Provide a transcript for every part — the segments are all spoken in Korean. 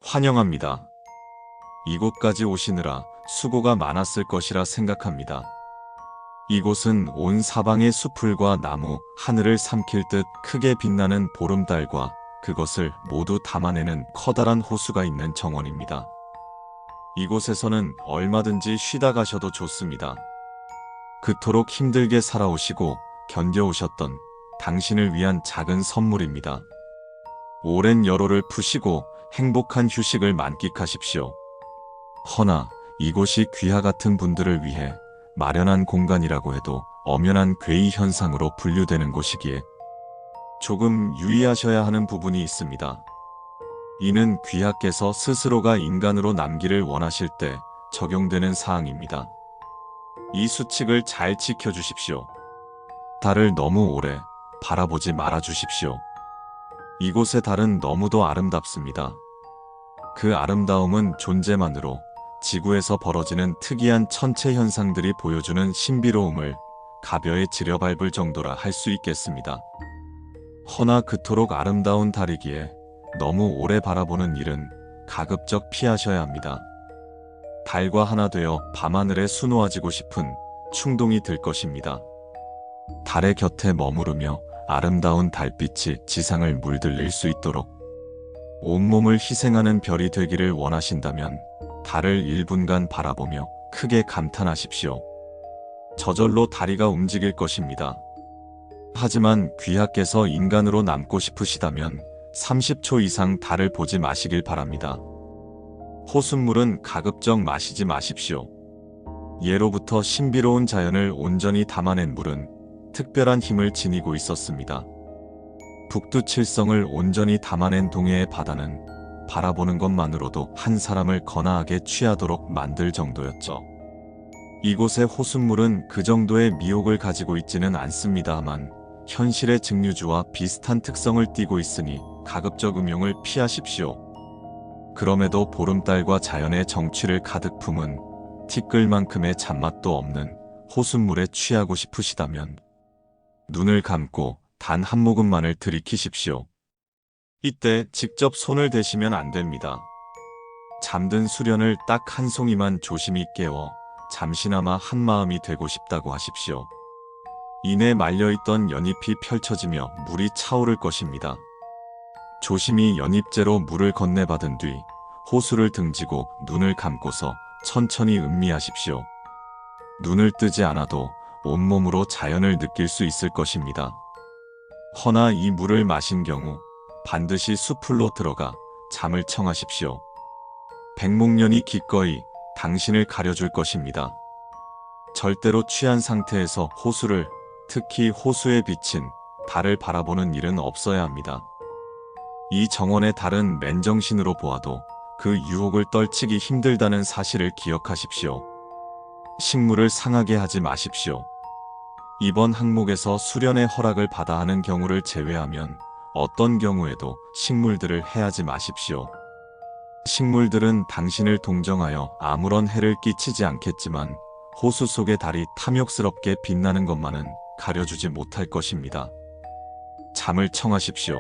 환영합니다. 이곳까지 오시느라 수고가 많았을 것이라 생각합니다. 이곳은 온 사방의 수풀과 나무, 하늘을 삼킬 듯 크게 빛나는 보름달과 그것을 모두 담아내는 커다란 호수가 있는 정원입니다. 이곳에서는 얼마든지 쉬다 가셔도 좋습니다. 그토록 힘들게 살아오시고 견뎌오셨던 당신을 위한 작은 선물입니다. 오랜 여로를 푸시고 행복한 휴식을 만끽하십시오. 허나 이곳이 귀하 같은 분들을 위해 마련한 공간이라고 해도 엄연한 괴이 현상으로 분류되는 곳이기에 조금 유의하셔야 하는 부분이 있습니다. 이는 귀하께서 스스로가 인간으로 남기를 원하실 때 적용되는 사항입니다. 이 수칙을 잘 지켜주십시오. 달을 너무 오래 바라보지 말아주십시오. 이곳의 달은 너무도 아름답습니다. 그 아름다움은 존재만으로 지구에서 벌어지는 특이한 천체 현상들이 보여주는 신비로움을 가벼이 지려밟을 정도라 할 수 있겠습니다. 허나 그토록 아름다운 달이기에 너무 오래 바라보는 일은 가급적 피하셔야 합니다. 달과 하나 되어 밤하늘에 수놓아지고 싶은 충동이 들 것입니다. 달의 곁에 머무르며 아름다운 달빛이 지상을 물들일 수 있도록 온몸을 희생하는 별이 되기를 원하신다면 달을 1분간 바라보며 크게 감탄하십시오. 저절로 다리가 움직일 것입니다. 하지만 귀하께서 인간으로 남고 싶으시다면 30초 이상 달을 보지 마시길 바랍니다. 호숫물은 가급적 마시지 마십시오. 예로부터 신비로운 자연을 온전히 담아낸 물은 특별한 힘을 지니고 있었습니다. 북두칠성을 온전히 담아낸 동해의 바다는 바라보는 것만으로도 한 사람을 거나하게 취하도록 만들 정도였죠. 이곳의 호숫물은 그 정도의 미혹을 가지고 있지는 않습니다만 현실의 증류주와 비슷한 특성을 띠고 있으니 가급적 음용을 피하십시오. 그럼에도 보름달과 자연의 정취를 가득 품은 티끌만큼의 잔맛도 없는 호숫물에 취하고 싶으시다면 눈을 감고 단 한 모금만을 들이키십시오. 이때 직접 손을 대시면 안 됩니다. 잠든 수련을 딱 한 송이만 조심히 깨워 잠시나마 한마음이 되고 싶다고 하십시오. 이내 말려있던 연잎이 펼쳐지며 물이 차오를 것입니다. 조심히 연잎째로 물을 건네받은 뒤 호수를 등지고 눈을 감고서 천천히 음미하십시오. 눈을 뜨지 않아도 온몸으로 자연을 느낄 수 있을 것입니다. 허나 이 물을 마신 경우 반드시 수풀로 들어가 잠을 청하십시오. 백목련이 기꺼이 당신을 가려줄 것입니다. 절대로 취한 상태에서 호수를, 특히 호수에 비친 달을 바라보는 일은 없어야 합니다. 이 정원의 달은 맨정신으로 보아도 그 유혹을 떨치기 힘들다는 사실을 기억하십시오. 식물을 상하게 하지 마십시오. 이번 항목에서 수련의 허락을 받아 하는 경우를 제외하면 어떤 경우에도 식물들을 해하지 마십시오. 식물들은 당신을 동정하여 아무런 해를 끼치지 않겠지만 호수 속의 달이 탐욕스럽게 빛나는 것만은 가려주지 못할 것입니다. 잠을 청하십시오.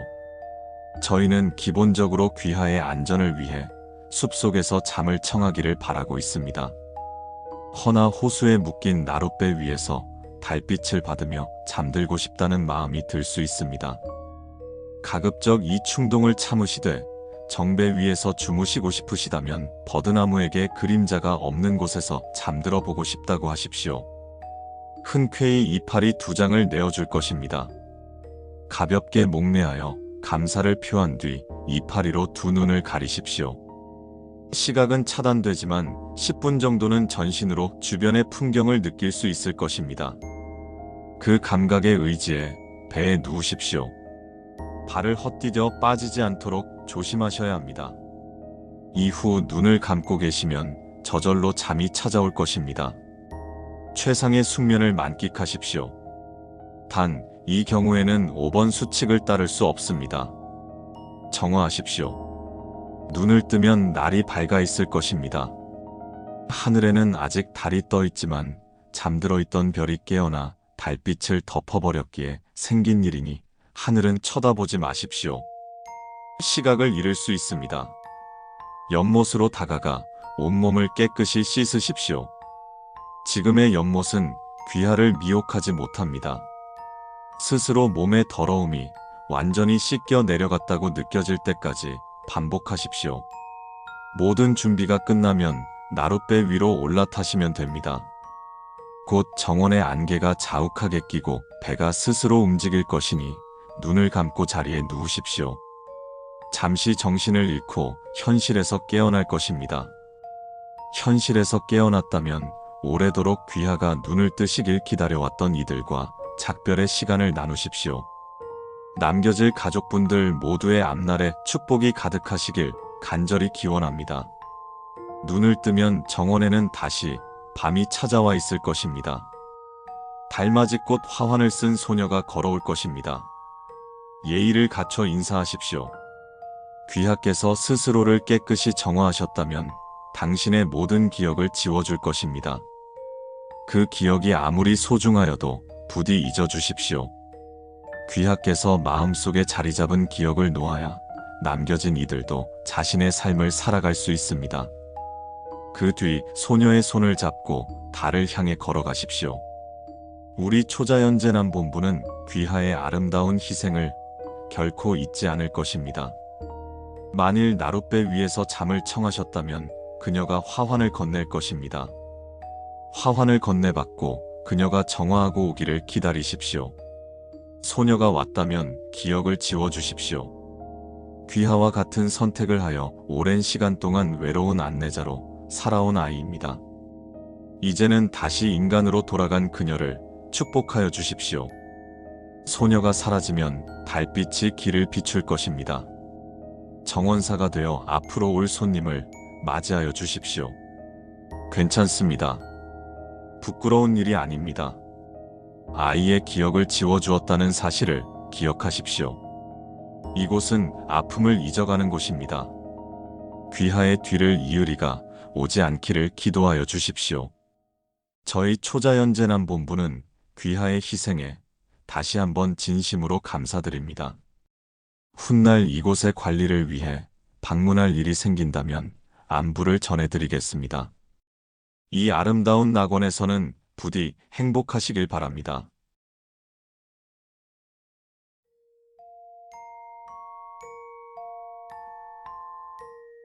저희는 기본적으로 귀하의 안전을 위해 숲속에서 잠을 청하기를 바라고 있습니다. 허나 호수에 묶인 나룻배 위에서 달빛을 받으며 잠들고 싶다는 마음이 들 수 있습니다. 가급적 이 충동을 참으시되 정배 위에서 주무시고 싶으시다면 버드나무에게 그림자가 없는 곳에서 잠들어 보고 싶다고 하십시오. 흔쾌히 이파리 2장을 내어줄 것입니다. 가볍게 목례하여 감사를 표한 뒤 이파리로 두 눈을 가리십시오. 시각은 차단되지만 10분 정도는 전신으로 주변의 풍경을 느낄 수 있을 것입니다. 그 감각에 의지해 배에 누우십시오. 발을 헛디뎌 빠지지 않도록 조심하셔야 합니다. 이후 눈을 감고 계시면 저절로 잠이 찾아올 것입니다. 최상의 숙면을 만끽하십시오. 단, 이 경우에는 5번 수칙을 따를 수 없습니다. 정화하십시오. 눈을 뜨면 날이 밝아 있을 것입니다. 하늘에는 아직 달이 떠 있지만 잠들어 있던 별이 깨어나 달빛을 덮어버렸기에 생긴 일이니 하늘은 쳐다보지 마십시오. 시각을 잃을 수 있습니다. 연못으로 다가가 온몸을 깨끗이 씻으십시오. 지금의 연못은 귀하를 미혹하지 못합니다. 스스로 몸의 더러움이 완전히 씻겨 내려갔다고 느껴질 때까지 반복하십시오. 모든 준비가 끝나면 나룻배 위로 올라타시면 됩니다. 곧 정원의 안개가 자욱하게 끼고 배가 스스로 움직일 것이니 눈을 감고 자리에 누우십시오. 잠시 정신을 잃고 현실에서 깨어날 것입니다. 현실에서 깨어났다면 오래도록 귀하가 눈을 뜨시길 기다려왔던 이들과 작별의 시간을 나누십시오. 남겨질 가족분들 모두의 앞날에 축복이 가득하시길 간절히 기원합니다. 눈을 뜨면 정원에는 다시 밤이 찾아와 있을 것입니다. 달맞이꽃 화환을 쓴 소녀가 걸어올 것입니다. 예의를 갖춰 인사하십시오. 귀하께서 스스로를 깨끗이 정화하셨다면 당신의 모든 기억을 지워줄 것입니다. 그 기억이 아무리 소중하여도 부디 잊어주십시오. 귀하께서 마음속에 자리 잡은 기억을 놓아야 남겨진 이들도 자신의 삶을 살아갈 수 있습니다. 그 뒤 소녀의 손을 잡고 달을 향해 걸어가십시오. 우리 초자연재난 본부는 귀하의 아름다운 희생을 결코 잊지 않을 것입니다. 만일 나룻배 위에서 잠을 청하셨다면 그녀가 화환을 건넬 것입니다. 화환을 건네받고 그녀가 정화하고 오기를 기다리십시오. 소녀가 왔다면 기억을 지워주십시오. 귀하와 같은 선택을 하여 오랜 시간 동안 외로운 안내자로 살아온 아이입니다. 이제는 다시 인간으로 돌아간 그녀를 축복하여 주십시오. 소녀가 사라지면 달빛이 길을 비출 것입니다. 정원사가 되어 앞으로 올 손님을 맞이하여 주십시오. 괜찮습니다. 부끄러운 일이 아닙니다. 아이의 기억을 지워주었다는 사실을 기억하십시오. 이곳은 아픔을 잊어가는 곳입니다. 귀하의 뒤를 이으리가 오지 않기를 기도하여 주십시오. 저희 초자연재난 본부는 귀하의 희생에 다시 한번 진심으로 감사드립니다. 훗날 이곳의 관리를 위해 방문할 일이 생긴다면 안부를 전해드리겠습니다. 이 아름다운 낙원에서는 부디 행복하시길 바랍니다.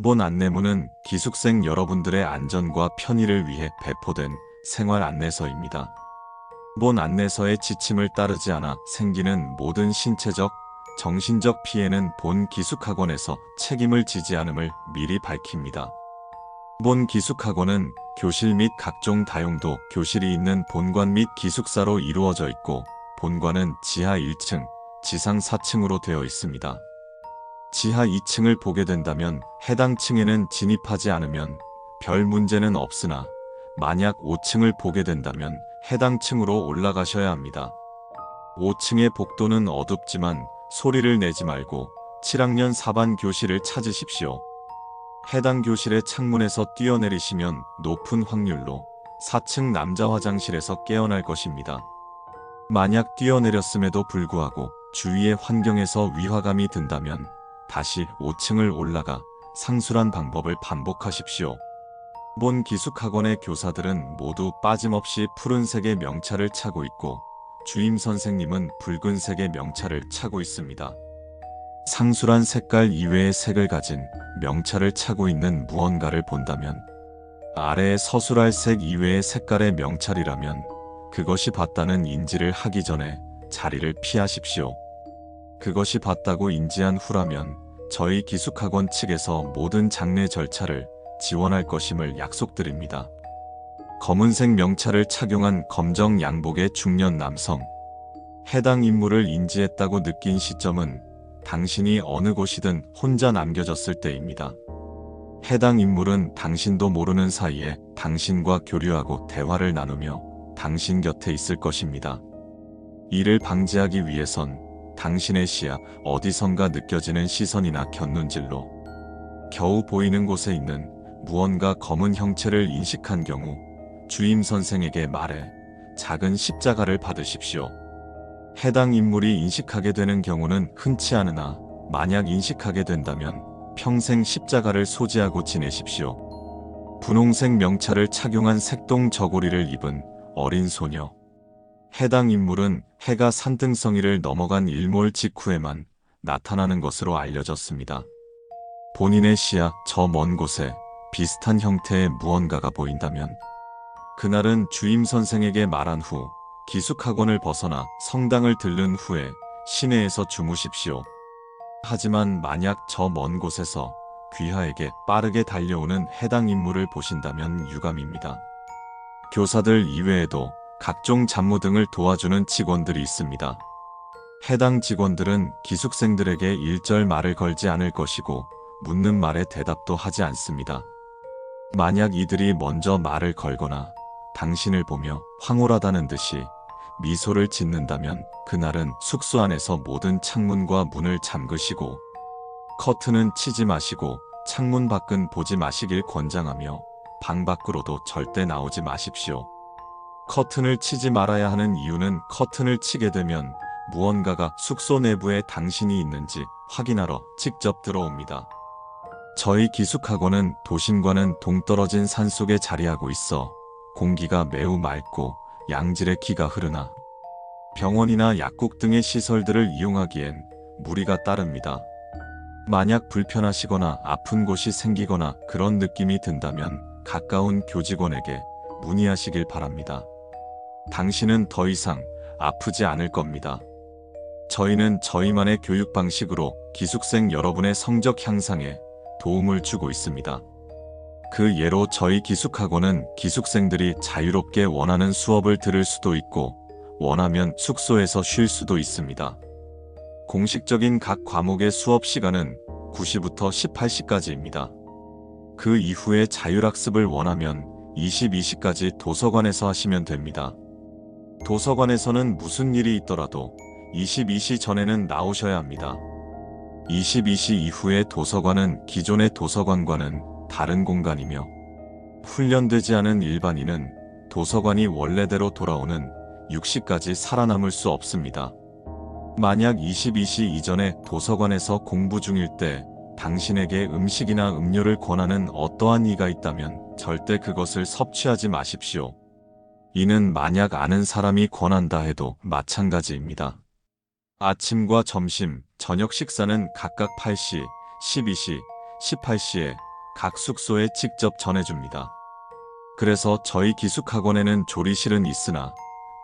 이번 안내문은 기숙생 여러분들의 안전과 편의를 위해 배포된 생활 안내서입니다. 이번 안내서의 지침을 따르지 않아 생기는 모든 신체적, 정신적 피해는 본 기숙학원에서 책임을 지지 않음을 미리 밝힙니다. 본 기숙학원은 교실 및 각종 다용도 교실이 있는 본관 및 기숙사로 이루어져 있고 본관은 지하 1층, 지상 4층으로 되어 있습니다. 지하 2층을 보게 된다면 해당 층에는 진입하지 않으면 별 문제는 없으나 만약 5층을 보게 된다면 해당 층으로 올라가셔야 합니다. 5층의 복도는 어둡지만 소리를 내지 말고 7학년 4반 교실을 찾으십시오. 해당 교실의 창문에서 뛰어내리시면 높은 확률로 4층 남자 화장실에서 깨어날 것입니다. 만약 뛰어내렸음에도 불구하고 주위의 환경에서 위화감이 든다면 다시 5층을 올라가 상술한 방법을 반복하십시오. 본 기숙학원의 교사들은 모두 빠짐없이 푸른색의 명찰을 차고 있고 주임 선생님은 붉은색의 명찰을 차고 있습니다. 상술한 색깔 이외의 색을 가진 명찰을 차고 있는 무언가를 본다면 아래에 서술할 색 이외의 색깔의 명찰이라면 그것이 봤다는 인지를 하기 전에 자리를 피하십시오. 그것이 봤다고 인지한 후라면 저희 기숙학원 측에서 모든 장례 절차를 지원할 것임을 약속드립니다. 검은색 명찰을 착용한 검정 양복의 중년 남성. 해당 인물을 인지했다고 느낀 시점은 당신이 어느 곳이든 혼자 남겨졌을 때입니다. 해당 인물은 당신도 모르는 사이에 당신과 교류하고 대화를 나누며 당신 곁에 있을 것입니다. 이를 방지하기 위해선 당신의 시야 어디선가 느껴지는 시선이나 곁눈질로 겨우 보이는 곳에 있는 무언가 검은 형체를 인식한 경우 주임 선생에게 말해 작은 십자가를 받으십시오. 해당 인물이 인식하게 되는 경우는 흔치 않으나 만약 인식하게 된다면 평생 십자가를 소지하고 지내십시오. 분홍색 명찰을 착용한 색동 저고리를 입은 어린 소녀. 해당 인물은 해가 산등성이를 넘어간 일몰 직후에만 나타나는 것으로 알려졌습니다. 본인의 시야 저 먼 곳에 비슷한 형태의 무언가가 보인다면 그날은 주임 선생에게 말한 후 기숙학원을 벗어나 성당을 들른 후에 시내에서 주무십시오. 하지만 만약 저 먼 곳에서 귀하에게 빠르게 달려오는 해당 인물을 보신다면 유감입니다. 교사들 이외에도 각종 잡무 등을 도와주는 직원들이 있습니다. 해당 직원들은 기숙생들에게 일절 말을 걸지 않을 것이고 묻는 말에 대답도 하지 않습니다. 만약 이들이 먼저 말을 걸거나 당신을 보며 황홀하다는 듯이 미소를 짓는다면 그날은 숙소 안에서 모든 창문과 문을 잠그시고 커튼은 치지 마시고 창문 밖은 보지 마시길 권장하며 방 밖으로도 절대 나오지 마십시오. 커튼을 치지 말아야 하는 이유는 커튼을 치게 되면 무언가가 숙소 내부에 당신이 있는지 확인하러 직접 들어옵니다. 저희 기숙학원은 도심과는 동떨어진 산속에 자리하고 있어 공기가 매우 맑고 양질의 기가 흐르나 병원이나 약국 등의 시설들을 이용하기엔 무리가 따릅니다. 만약 불편하시거나 아픈 곳이 생기거나 그런 느낌이 든다면 가까운 교직원에게 문의하시길 바랍니다. 당신은 더 이상 아프지 않을 겁니다. 저희는 저희만의 교육 방식으로 기숙생 여러분의 성적 향상에 도움을 주고 있습니다. 그 예로 저희 기숙학원은 기숙생들이 자유롭게 원하는 수업을 들을 수도 있고 원하면 숙소에서 쉴 수도 있습니다. 공식적인 각 과목의 수업 시간은 9시부터 18시까지입니다. 그 이후에 자율학습을 원하면 22시까지 도서관에서 하시면 됩니다. 도서관에서는 무슨 일이 있더라도 22시 전에는 나오셔야 합니다. 22시 이후의 도서관은 기존의 도서관과는 다른 공간이며 훈련되지 않은 일반인은 도서관이 원래대로 돌아오는 6시까지 살아남을 수 없습니다. 만약 22시 이전에 도서관에서 공부 중일 때 당신에게 음식이나 음료를 권하는 어떠한 이가 있다면 절대 그것을 섭취하지 마십시오. 이는 만약 아는 사람이 권한다 해도 마찬가지입니다. 아침과 점심, 저녁 식사는 각각 8시, 12시, 18시에 각 숙소에 직접 전해줍니다. 그래서 저희 기숙학원에는 조리실은 있으나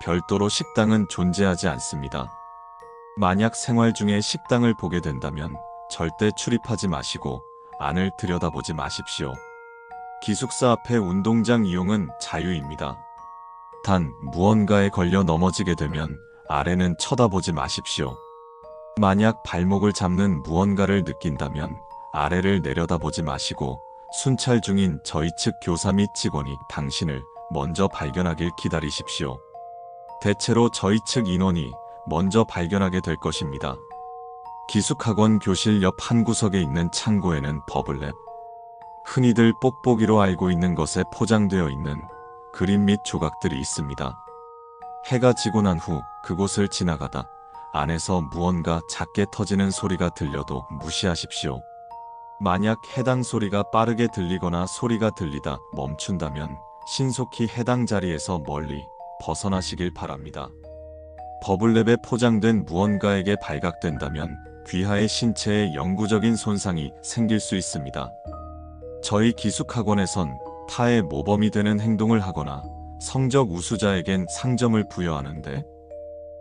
별도로 식당은 존재하지 않습니다. 만약 생활 중에 식당을 보게 된다면 절대 출입하지 마시고 안을 들여다보지 마십시오. 기숙사 앞의 운동장 이용은 자유입니다. 단 무언가에 걸려 넘어지게 되면 아래는 쳐다보지 마십시오. 만약 발목을 잡는 무언가를 느낀다면 아래를 내려다보지 마시고 순찰 중인 저희 측 교사 및 직원이 당신을 먼저 발견하길 기다리십시오. 대체로 저희 측 인원이 먼저 발견하게 될 것입니다. 기숙학원 교실 옆 한 구석에 있는 창고에는 버블랩, 흔히들 뽁뽁이로 알고 있는 것에 포장되어 있는 그림 및 조각들이 있습니다. 해가 지고 난 후 그곳을 지나가다 안에서 무언가 작게 터지는 소리가 들려도 무시하십시오. 만약 해당 소리가 빠르게 들리거나 소리가 들리다 멈춘다면 신속히 해당 자리에서 멀리 벗어나시길 바랍니다. 버블랩에 포장된 무언가에게 발각된다면 귀하의 신체에 영구적인 손상이 생길 수 있습니다. 저희 기숙학원에선 타의 모범이 되는 행동을 하거나 성적 우수자에겐 상점을 부여하는데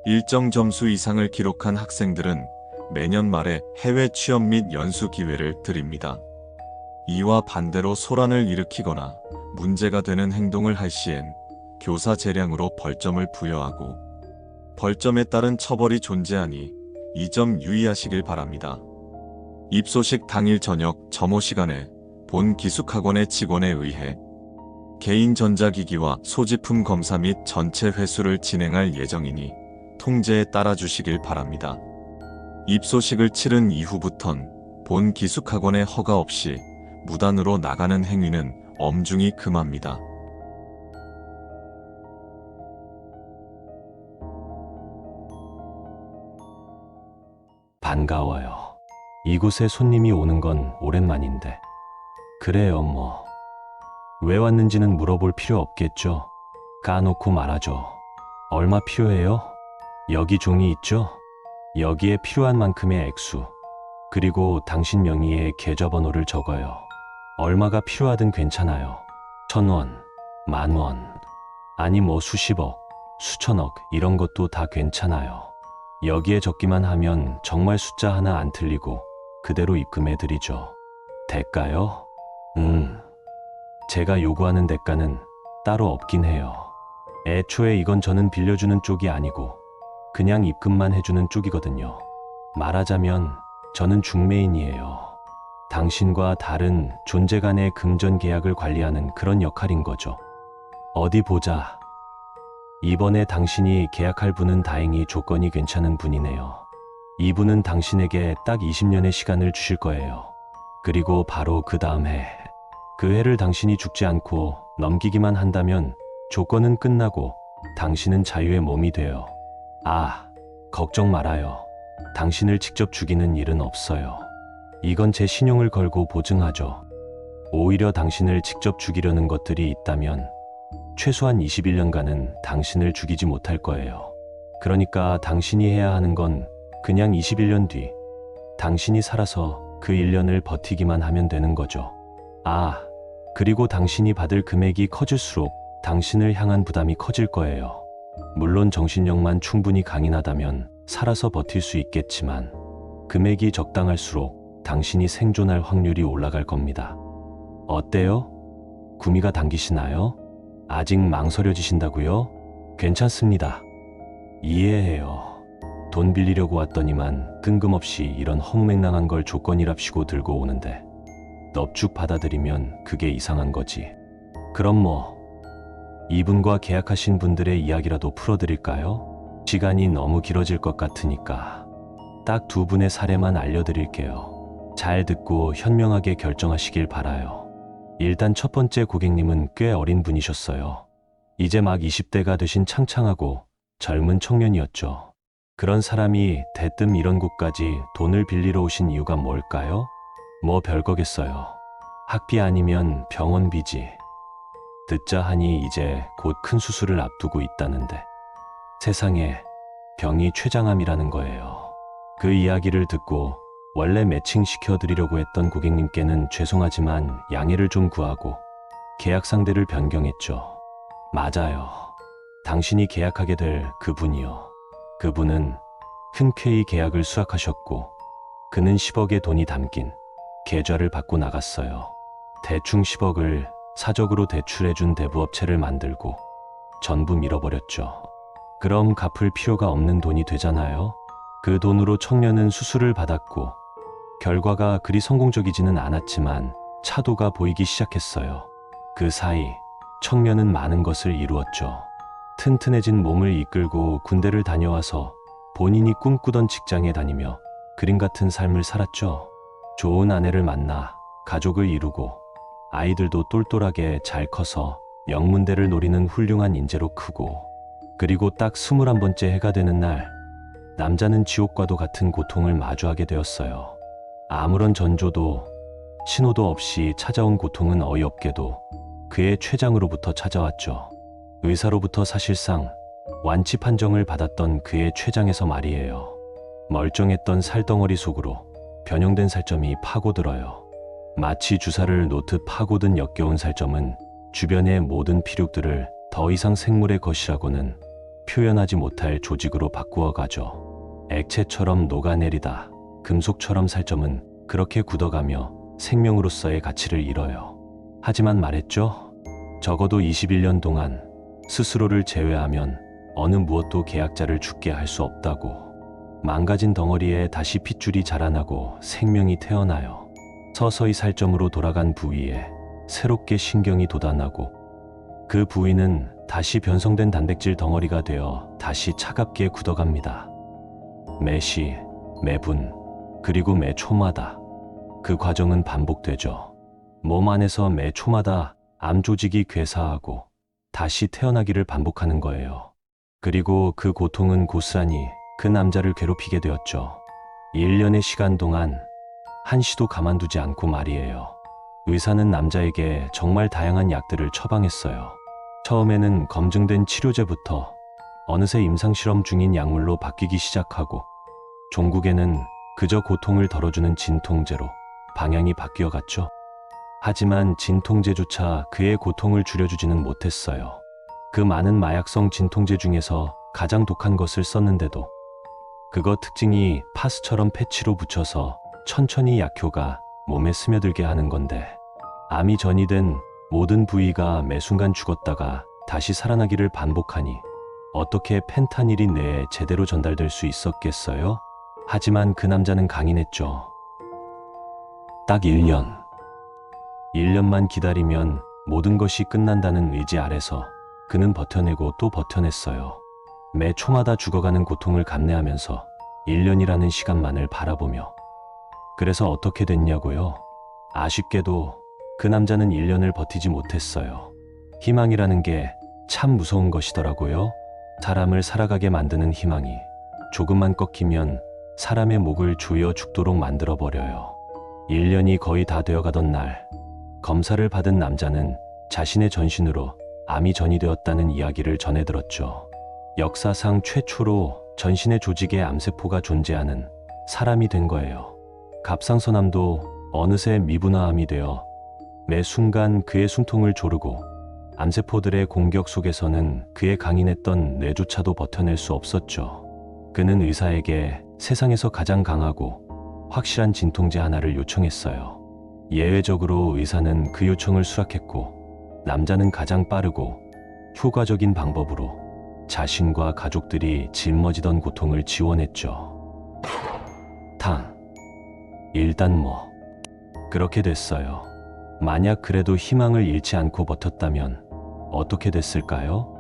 일정 점수 이상을 기록한 학생들은 매년 말에 해외 취업 및 연수 기회를 드립니다. 이와 반대로 소란을 일으키거나 문제가 되는 행동을 할 시엔 교사 재량으로 벌점을 부여하고 벌점에 따른 처벌이 존재하니 이 점 유의하시길 바랍니다. 입소식 당일 저녁 점호 시간에 본 기숙학원의 직원에 의해 개인 전자기기와 소지품 검사 및 전체 회수를 진행할 예정이니 통제에 따라주시길 바랍니다. 입소식을 치른 이후부턴 본 기숙학원의 허가 없이 무단으로 나가는 행위는 엄중히 금합니다. 반가워요. 이곳에 손님이 오는 건 오랜만인데. 그래요, 뭐. 왜 왔는지는 물어볼 필요 없겠죠. 까놓고 말하죠. 얼마 필요해요? 여기 종이 있죠? 여기에 필요한 만큼의 액수, 그리고 당신 명의의 계좌번호를 적어요. 얼마가 필요하든 괜찮아요. 1,000원, 10,000원, 아니 뭐 수십억, 수천억 이런 것도 다 괜찮아요. 여기에 적기만 하면 정말 숫자 하나 안 틀리고 그대로 입금해드리죠. 대가요? 제가 요구하는 대가는 따로 없긴 해요. 애초에 이건 저는 빌려주는 쪽이 아니고 그냥 입금만 해주는 쪽이거든요. 말하자면 저는 중매인이에요. 당신과 다른 존재 간의 금전 계약을 관리하는 그런 역할인 거죠. 어디 보자. 이번에 당신이 계약할 분은 다행히 조건이 괜찮은 분이네요. 이분은 당신에게 딱 20년의 시간을 주실 거예요. 그리고 바로 그 다음 해, 그 해를 당신이 죽지 않고 넘기기만 한다면 조건은 끝나고 당신은 자유의 몸이 돼요. 아, 걱정 말아요. 당신을 직접 죽이는 일은 없어요. 이건 제 신용을 걸고 보증하죠. 오히려 당신을 직접 죽이려는 것들이 있다면 최소한 21년간은 당신을 죽이지 못할 거예요. 그러니까 당신이 해야 하는 건 그냥 21년 뒤 당신이 살아서 그 1년을 버티기만 하면 되는 거죠. 아, 그리고 당신이 받을 금액이 커질수록 당신을 향한 부담이 커질 거예요. 물론 정신력만 충분히 강인하다면 살아서 버틸 수 있겠지만 금액이 적당할수록 당신이 생존할 확률이 올라갈 겁니다. 어때요? 구미가 당기시나요? 아직 망설여지신다고요? 괜찮습니다. 이해해요. 돈 빌리려고 왔더니만 뜬금없이 이런 허무맹랑한 걸 조건이랍시고 들고 오는데 넙죽 받아들이면 그게 이상한 거지. 그럼 뭐 이분과 계약하신 분들의 이야기라도 풀어드릴까요? 시간이 너무 길어질 것 같으니까 딱 2분의 사례만 알려드릴게요. 잘 듣고 현명하게 결정하시길 바라요. 일단 첫 번째 고객님은 꽤 어린 분이셨어요. 이제 막 20대가 되신 창창하고 젊은 청년이었죠. 그런 사람이 대뜸 이런 곳까지 돈을 빌리러 오신 이유가 뭘까요? 뭐 별거겠어요. 학비 아니면 병원비지. 듣자 하니 이제 곧 큰 수술을 앞두고 있다는데 세상에 병이 췌장암이라는 거예요. 그 이야기를 듣고 원래 매칭시켜 드리려고 했던 고객님께는 죄송하지만 양해를 좀 구하고 계약 상대를 변경했죠. 맞아요. 당신이 계약하게 될 그분이요. 그분은 흔쾌히 계약을 수락하셨고 그는 10억의 돈이 담긴 계좌를 받고 나갔어요. 대충 10억을 사적으로 대출해준 대부업체를 만들고 전부 밀어버렸죠. 그럼 갚을 필요가 없는 돈이 되잖아요. 그 돈으로 청년은 수술을 받았고 결과가 그리 성공적이지는 않았지만 차도가 보이기 시작했어요. 그 사이 청년은 많은 것을 이루었죠. 튼튼해진 몸을 이끌고 군대를 다녀와서 본인이 꿈꾸던 직장에 다니며 그림 같은 삶을 살았죠. 좋은 아내를 만나 가족을 이루고 아이들도 똘똘하게 잘 커서 영문대를 노리는 훌륭한 인재로 크고 그리고 딱 21번째 해가 되는 날 남자는 지옥과도 같은 고통을 마주하게 되었어요. 아무런 전조도 신호도 없이 찾아온 고통은 어이없게도 그의 췌장으로부터 찾아왔죠. 의사로부터 사실상 완치 판정을 받았던 그의 췌장에서 말이에요. 멀쩡했던 살덩어리 속으로 변형된 살점이 파고들어요. 마치 주사를 놓듯 파고든 역겨운 살점은 주변의 모든 피륙들을 더 이상 생물의 것이라고는 표현하지 못할 조직으로 바꾸어 가죠. 액체처럼 녹아내리다 금속처럼 살점은 그렇게 굳어가며 생명으로서의 가치를 잃어요. 하지만 말했죠. 적어도 21년 동안 스스로를 제외하면 어느 무엇도 계약자를 죽게 할 수 없다고. 망가진 덩어리에 다시 핏줄이 자라나고 생명이 태어나요. 서서히 살점으로 돌아간 부위에 새롭게 신경이 돋아나고 그 부위는 다시 변성된 단백질 덩어리가 되어 다시 차갑게 굳어갑니다. 매시, 매분, 그리고 매 초마다 그 과정은 반복되죠. 몸 안에서 매 초마다 암 조직이 괴사하고 다시 태어나기를 반복하는 거예요. 그리고 그 고통은 고스란히 그 남자를 괴롭히게 되었죠. 1년의 시간 동안 한시도 가만두지 않고 말이에요. 의사는 남자에게 정말 다양한 약들을 처방했어요. 처음에는 검증된 치료제부터 어느새 임상실험 중인 약물로 바뀌기 시작하고 종국에는 그저 고통을 덜어주는 진통제로 방향이 바뀌어 갔죠. 하지만 진통제조차 그의 고통을 줄여주지는 못했어요. 그 많은 마약성 진통제 중에서 가장 독한 것을 썼는데도 그거 특징이 파스처럼 패치로 붙여서 천천히 약효가 몸에 스며들게 하는 건데 암이 전이된 모든 부위가 매 순간 죽었다가 다시 살아나기를 반복하니 어떻게 펜타닐이 뇌에 제대로 전달될 수 있었겠어요? 하지만 그 남자는 강인했죠. 딱 1년. 1년만 기다리면 모든 것이 끝난다는 의지 아래서 그는 버텨내고 또 버텨냈어요. 매 초마다 죽어가는 고통을 감내하면서 1년이라는 시간만을 바라보며. 그래서 어떻게 됐냐고요? 아쉽게도 그 남자는 1년을 버티지 못했어요. 희망이라는 게 참 무서운 것이더라고요. 사람을 살아가게 만드는 희망이 조금만 꺾이면 사람의 목을 조여 죽도록 만들어버려요. 1년이 거의 다 되어가던 날, 검사를 받은 남자는 자신의 전신으로 암이 전이되었다는 이야기를 전해들었죠. 역사상 최초로 전신의 조직에 암세포가 존재하는 사람이 된 거예요. 갑상선암도 어느새 미분화암이 되어 매 순간 그의 숨통을 조르고 암세포들의 공격 속에서는 그의 강인했던 뇌조차도 버텨낼 수 없었죠. 그는 의사에게 세상에서 가장 강하고 확실한 진통제 하나를 요청했어요. 예외적으로 의사는 그 요청을 수락했고 남자는 가장 빠르고 효과적인 방법으로 자신과 가족들이 짊어지던 고통을 지원했죠. 일단 그렇게 됐어요. 만약 그래도 희망을 잃지 않고 버텼다면 어떻게 됐을까요?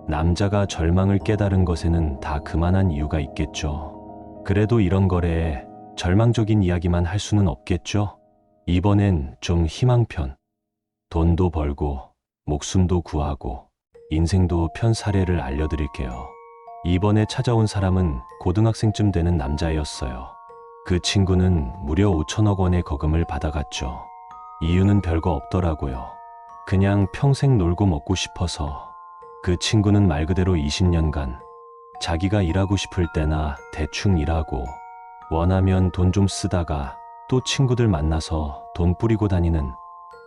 남자가 절망을 깨달은 것에는 다 그만한 이유가 있겠죠. 그래도 이런 거래에 절망적인 이야기만 할 수는 없겠죠? 이번엔 좀 희망편. 돈도 벌고 목숨도 구하고 인생도 편 사례를 알려드릴게요. 이번에 찾아온 사람은 고등학생쯤 되는 남자였어요. 그 친구는 무려 5천억 원의 거금을 받아갔죠. 이유는 별거 없더라고요. 그냥 평생 놀고 먹고 싶어서. 그 친구는 말 그대로 20년간 자기가 일하고 싶을 때나 대충 일하고 원하면 돈 좀 쓰다가 또 친구들 만나서 돈 뿌리고 다니는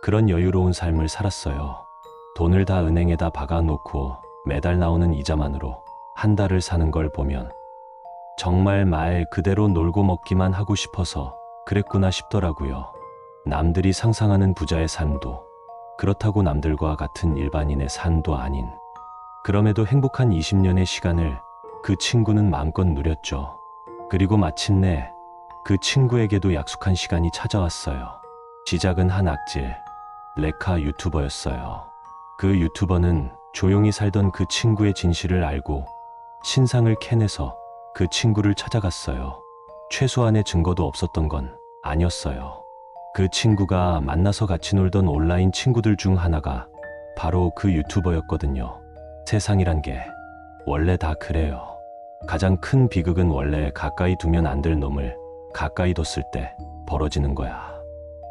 그런 여유로운 삶을 살았어요. 돈을 다 은행에다 박아놓고 매달 나오는 이자만으로 한 달을 사는 걸 보면 정말 말 그대로 놀고 먹기만 하고 싶어서 그랬구나 싶더라고요. 남들이 상상하는 부자의 삶도 그렇다고 남들과 같은 일반인의 삶도 아닌, 그럼에도 행복한 20년의 시간을 그 친구는 마음껏 누렸죠. 그리고 마침내 그 친구에게도 약속한 시간이 찾아왔어요. 시작은 한 악질, 레카 유튜버였어요. 그 유튜버는 조용히 살던 그 친구의 진실을 알고 신상을 캐내서 그 친구를 찾아갔어요. 최소한의 증거도 없었던 건 아니었어요. 그 친구가 만나서 같이 놀던 온라인 친구들 중 하나가 바로 그 유튜버였거든요. 세상이란 게 원래 다 그래요. 가장 큰 비극은 원래 가까이 두면 안 될 놈을 가까이 뒀을 때 벌어지는 거야.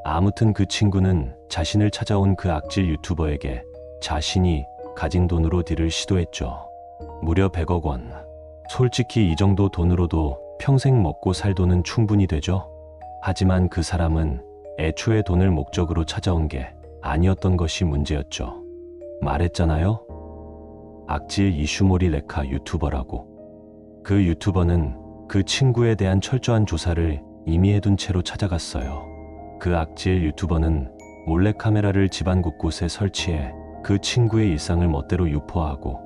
아무튼 그 친구는 자신을 찾아온 그 악질 유튜버에게 자신이 가진 돈으로 딜을 시도했죠. 무려 100억 원. 솔직히 이 정도 돈으로도 평생 먹고 살 돈은 충분히 되죠. 하지만 그 사람은 애초에 돈을 목적으로 찾아온 게 아니었던 것이 문제였죠. 말했잖아요. 악질 이슈몰이 레카 유튜버라고. 그 유튜버는 그 친구에 대한 철저한 조사를 이미 해둔 채로 찾아갔어요. 그 악질 유튜버는 몰래카메라를 집안 곳곳에 설치해 그 친구의 일상을 멋대로 유포하고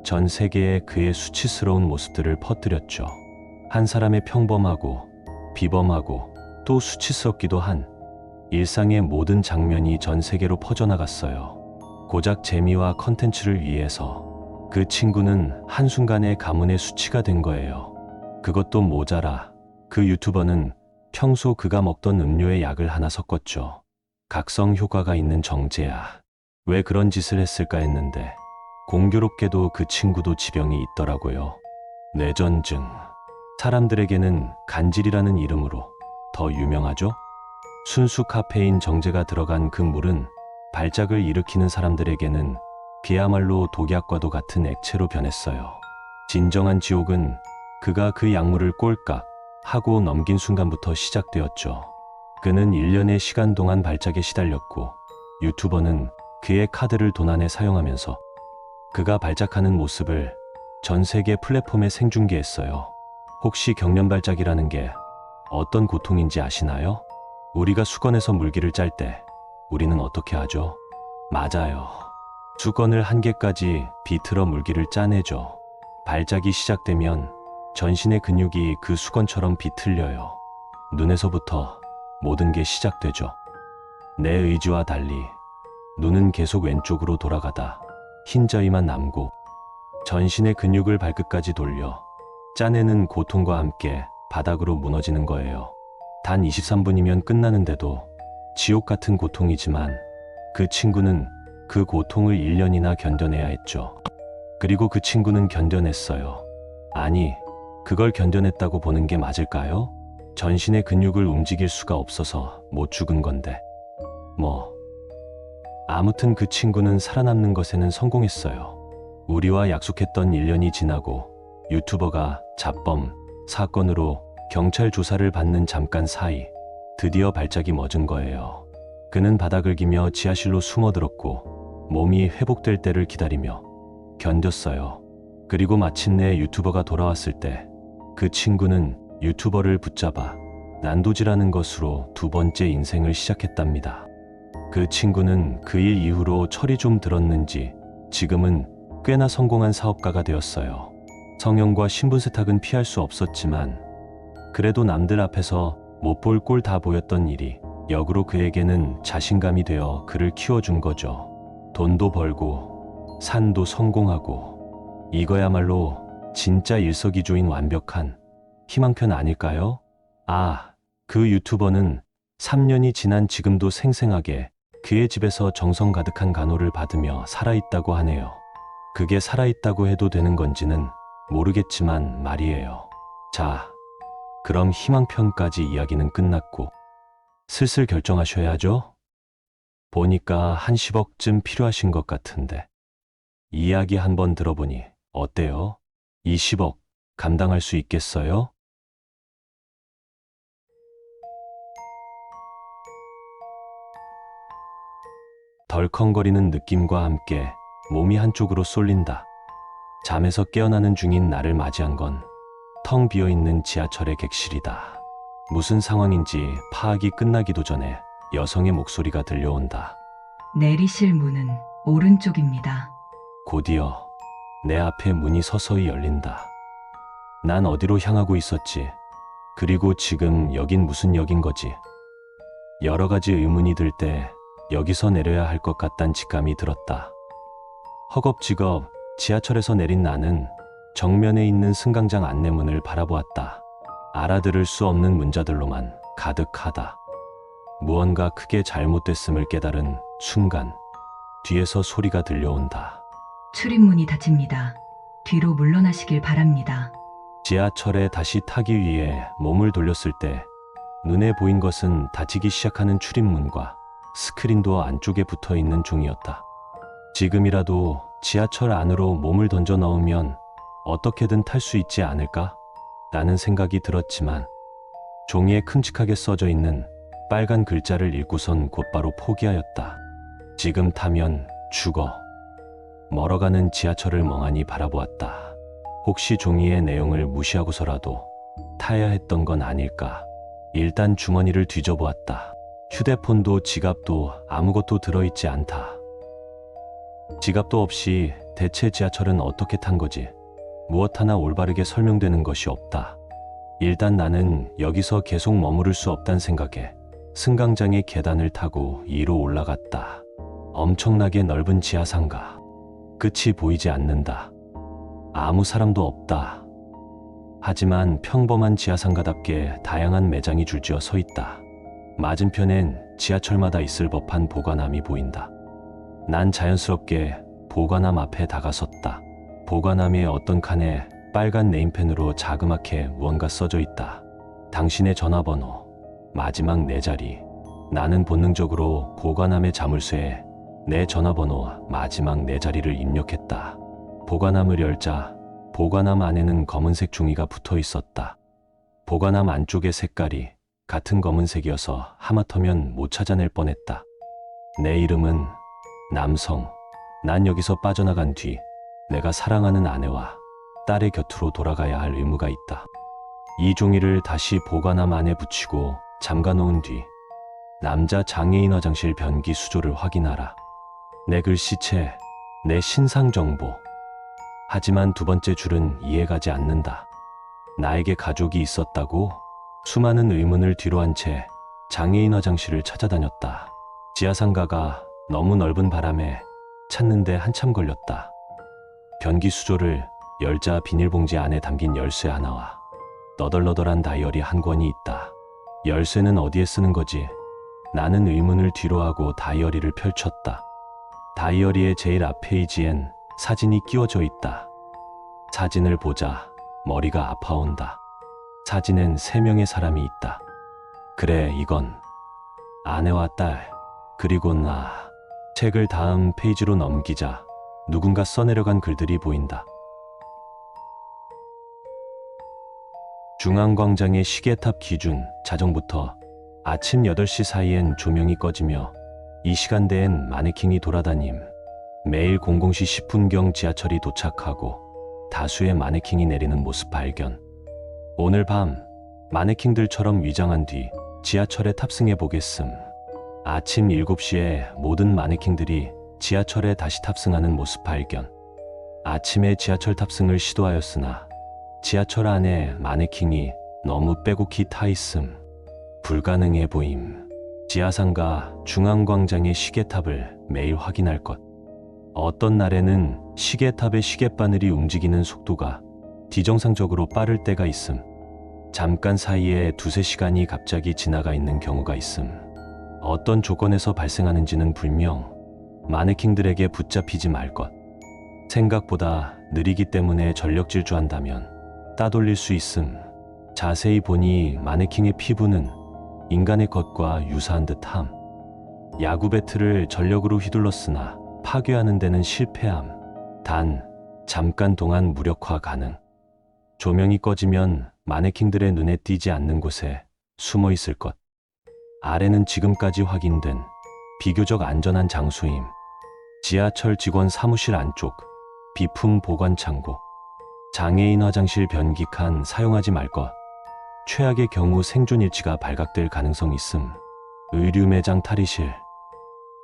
전 세계에 그의 수치스러운 모습들을 퍼뜨렸죠. 한 사람의 평범하고 비범하고 또 수치스럽기도 한 일상의 모든 장면이 전 세계로 퍼져나갔어요. 고작 재미와 컨텐츠를 위해서 그 친구는 한순간에 가문의 수치가 된 거예요. 그것도 모자라 그 유튜버는 평소 그가 먹던 음료에 약을 하나 섞었죠. 각성 효과가 있는 정제야. 왜 그런 짓을 했을까 했는데 공교롭게도 그 친구도 지병이 있더라고요. 뇌전증. 사람들에게는 간질이라는 이름으로 더 유명하죠? 순수 카페인 정제가 들어간 그 물은 발작을 일으키는 사람들에게는 그야말로 독약과도 같은 액체로 변했어요. 진정한 지옥은 그가 그 약물을 꼴깍 하고 넘긴 순간부터 시작되었죠. 그는 1년의 시간 동안 발작에 시달렸고 유튜버는 그의 카드를 도난해 사용하면서 그가 발작하는 모습을 전 세계 플랫폼에 생중계했어요. 혹시 경련발작이라는 게 어떤 고통인지 아시나요? 우리가 수건에서 물기를 짤 때 우리는 어떻게 하죠? 맞아요. 수건을 한 개까지 비틀어 물기를 짜내죠. 발작이 시작되면 전신의 근육이 그 수건처럼 비틀려요. 눈에서부터 모든 게 시작되죠. 내 의지와 달리 눈은 계속 왼쪽으로 돌아가다 흰저위만 남고 전신의 근육을 발끝까지 돌려 짜내는 고통과 함께 바닥으로 무너지는 거예요. 단 23분이면 끝나는데도 지옥 같은 고통이지만 그 친구는 그 고통을 1년이나 견뎌내야 했죠. 그리고 그 친구는 견뎌냈어요. 아니, 그걸 견뎌냈다고 보는 게 맞을까요? 전신의 근육을 움직일 수가 없어서 못 죽은 건데. 아무튼 그 친구는 살아남는 것에는 성공했어요. 우리와 약속했던 1년이 지나고 유튜버가 잡범 사건으로 경찰 조사를 받는 잠깐 사이 드디어 발작이 멎은 거예요. 그는 바닥을 기며 지하실로 숨어들었고 몸이 회복될 때를 기다리며 견뎠어요. 그리고 마침내 유튜버가 돌아왔을 때 그 친구는 유튜버를 붙잡아 난도질하는 것으로 두 번째 인생을 시작했답니다. 그 친구는 그 일 이후로 철이 좀 들었는지 지금은 꽤나 성공한 사업가가 되었어요. 성형과 신분 세탁은 피할 수 없었지만 그래도 남들 앞에서 못 볼 꼴 다 보였던 일이 역으로 그에게는 자신감이 되어 그를 키워준 거죠. 돈도 벌고 산도 성공하고 이거야말로 진짜 일석이조인 완벽한 희망편 아닐까요? 그 유튜버는 3년이 지난 지금도 생생하게 그의 집에서 정성 가득한 간호를 받으며 살아있다고 하네요. 그게 살아있다고 해도 되는 건지는 모르겠지만 말이에요. 자, 그럼 희망편까지 이야기는 끝났고 슬슬 결정하셔야죠? 보니까 한 10억쯤 필요하신 것 같은데 이야기 한번 들어보니 어때요? 20억 감당할 수 있겠어요? 덜컹거리는 느낌과 함께 몸이 한쪽으로 쏠린다. 잠에서 깨어나는 중인 나를 맞이한 건 텅 비어있는 지하철의 객실이다. 무슨 상황인지 파악이 끝나기도 전에 여성의 목소리가 들려온다. 내리실 문은 오른쪽입니다. 곧이어 내 앞에 문이 서서히 열린다. 난 어디로 향하고 있었지? 그리고 지금 여긴 무슨 역인 거지? 여러 가지 의문이 들 때 여기서 내려야 할 것 같단 직감이 들었다. 허겁지겁 지하철에서 내린 나는 정면에 있는 승강장 안내문을 바라보았다. 알아들을 수 없는 문자들로만 가득하다. 무언가 크게 잘못됐음을 깨달은 순간 뒤에서 소리가 들려온다. 출입문이 닫힙니다. 뒤로 물러나시길 바랍니다. 지하철에 다시 타기 위해 몸을 돌렸을 때 눈에 보인 것은 닫히기 시작하는 출입문과 스크린도어 안쪽에 붙어있는 종이었다. 지금이라도 지하철 안으로 몸을 던져 넣으면 어떻게든 탈 수 있지 않을까? 라는 생각이 들었지만 종이에 큼직하게 써져 있는 빨간 글자를 읽고선 곧바로 포기하였다. 지금 타면 죽어. 멀어가는 지하철을 멍하니 바라보았다. 혹시 종이의 내용을 무시하고서라도 타야 했던 건 아닐까? 일단 주머니를 뒤져보았다. 휴대폰도 지갑도 아무것도 들어있지 않다. 지갑도 없이 대체 지하철은 어떻게 탄 거지? 무엇 하나 올바르게 설명되는 것이 없다. 일단 나는 여기서 계속 머무를 수 없단 생각에 승강장의 계단을 타고 2로 올라갔다. 엄청나게 넓은 지하상가. 끝이 보이지 않는다. 아무 사람도 없다. 하지만 평범한 지하상가답게 다양한 매장이 줄지어 서 있다. 맞은편엔 지하철마다 있을 법한 보관함이 보인다. 난 자연스럽게 보관함 앞에 다가섰다. 보관함의 어떤 칸에 빨간 네임펜으로 자그맣게 무언가 써져 있다. 당신의 전화번호. 마지막 네 자리. 나는 본능적으로 보관함의 자물쇠에 내 전화번호 마지막 네 자리를 입력했다. 보관함을 열자 보관함 안에는 검은색 종이가 붙어 있었다. 보관함 안쪽의 색깔이 같은 검은색이어서 하마터면 못 찾아낼 뻔했다. 내 이름은 남성. 난 여기서 빠져나간 뒤 내가 사랑하는 아내와 딸의 곁으로 돌아가야 할 의무가 있다. 이 종이를 다시 보관함 안에 붙이고 잠가 놓은 뒤 남자 장애인 화장실 변기 수조를 확인하라. 내 글씨체, 내 신상 정보. 하지만 두 번째 줄은 이해가지 않는다. 나에게 가족이 있었다고? 수많은 의문을 뒤로 한 채 장애인 화장실을 찾아다녔다. 지하상가가 너무 넓은 바람에 찾는데 한참 걸렸다. 변기 수조를 열자 비닐봉지 안에 담긴 열쇠 하나와 너덜너덜한 다이어리 한 권이 있다. 열쇠는 어디에 쓰는 거지? 나는 의문을 뒤로하고 다이어리를 펼쳤다. 다이어리의 제일 앞 페이지엔 사진이 끼워져 있다. 사진을 보자 머리가 아파온다. 사진엔 3명의 사람이 있다. 그래, 이건 아내와 딸, 그리고 나. 책을 다음 페이지로 넘기자 누군가 써내려간 글들이 보인다. 중앙광장의 시계탑 기준 자정부터 아침 8시 사이엔 조명이 꺼지며 이 시간대엔 마네킹이 돌아다님. 매일 00시 10분경 지하철이 도착하고 다수의 마네킹이 내리는 모습 발견. 오늘 밤 마네킹들처럼 위장한 뒤 지하철에 탑승해 보겠음. 아침 7시에 모든 마네킹들이 지하철에 다시 탑승하는 모습 발견. 아침에 지하철 탑승을 시도하였으나 지하철 안에 마네킹이 너무 빼곡히 타 있음. 불가능해 보임. 지하상가 중앙광장의 시계탑을 매일 확인할 것. 어떤 날에는 시계탑의 시계바늘이 움직이는 속도가 비정상적으로 빠를 때가 있음. 잠깐 사이에 2~3시간이 갑자기 지나가 있는 경우가 있음. 어떤 조건에서 발생하는지는 불명. 마네킹들에게 붙잡히지 말 것. 생각보다 느리기 때문에 전력 질주한다면 따돌릴 수 있음. 자세히 보니 마네킹의 피부는 인간의 것과 유사한 듯함. 야구 배트를 전력으로 휘둘렀으나 파괴하는 데는 실패함. 단 잠깐 동안 무력화 가능. 조명이 꺼지면 마네킹들의 눈에 띄지 않는 곳에 숨어 있을 것. 아래는 지금까지 확인된 비교적 안전한 장소임. 지하철 직원 사무실 안쪽, 비품 보관 창고, 장애인 화장실 변기 칸 사용하지 말 것. 최악의 경우 생존 일지가 발각될 가능성 있음. 의류 매장 탈의실,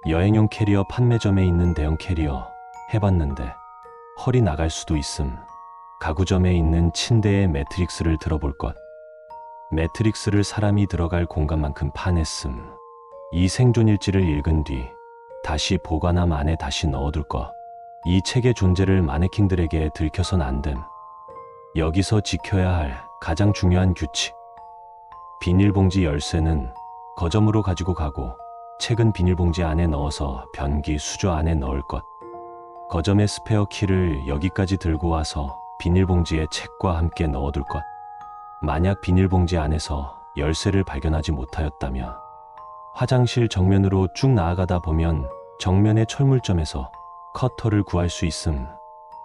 여행용 캐리어 판매점에 있는 대형 캐리어 해봤는데 헐이 나갈 수도 있음. 가구점에 있는 침대의 매트릭스를 들어볼 것. 매트릭스를 사람이 들어갈 공간만큼 파냈음. 이 생존 일지를 읽은 뒤 다시 보관함 안에 다시 넣어둘 것. 이 책의 존재를 마네킹들에게 들켜선 안 됨. 여기서 지켜야 할 가장 중요한 규칙. 비닐봉지 열쇠는 거점으로 가지고 가고 책은 비닐봉지 안에 넣어서 변기 수조 안에 넣을 것. 거점의 스페어 키를 여기까지 들고 와서 비닐봉지에 책과 함께 넣어둘 것. 만약 비닐봉지 안에서 열쇠를 발견하지 못하였다면 화장실 정면으로 쭉 나아가다 보면 정면의 철물점에서 커터를 구할 수 있음.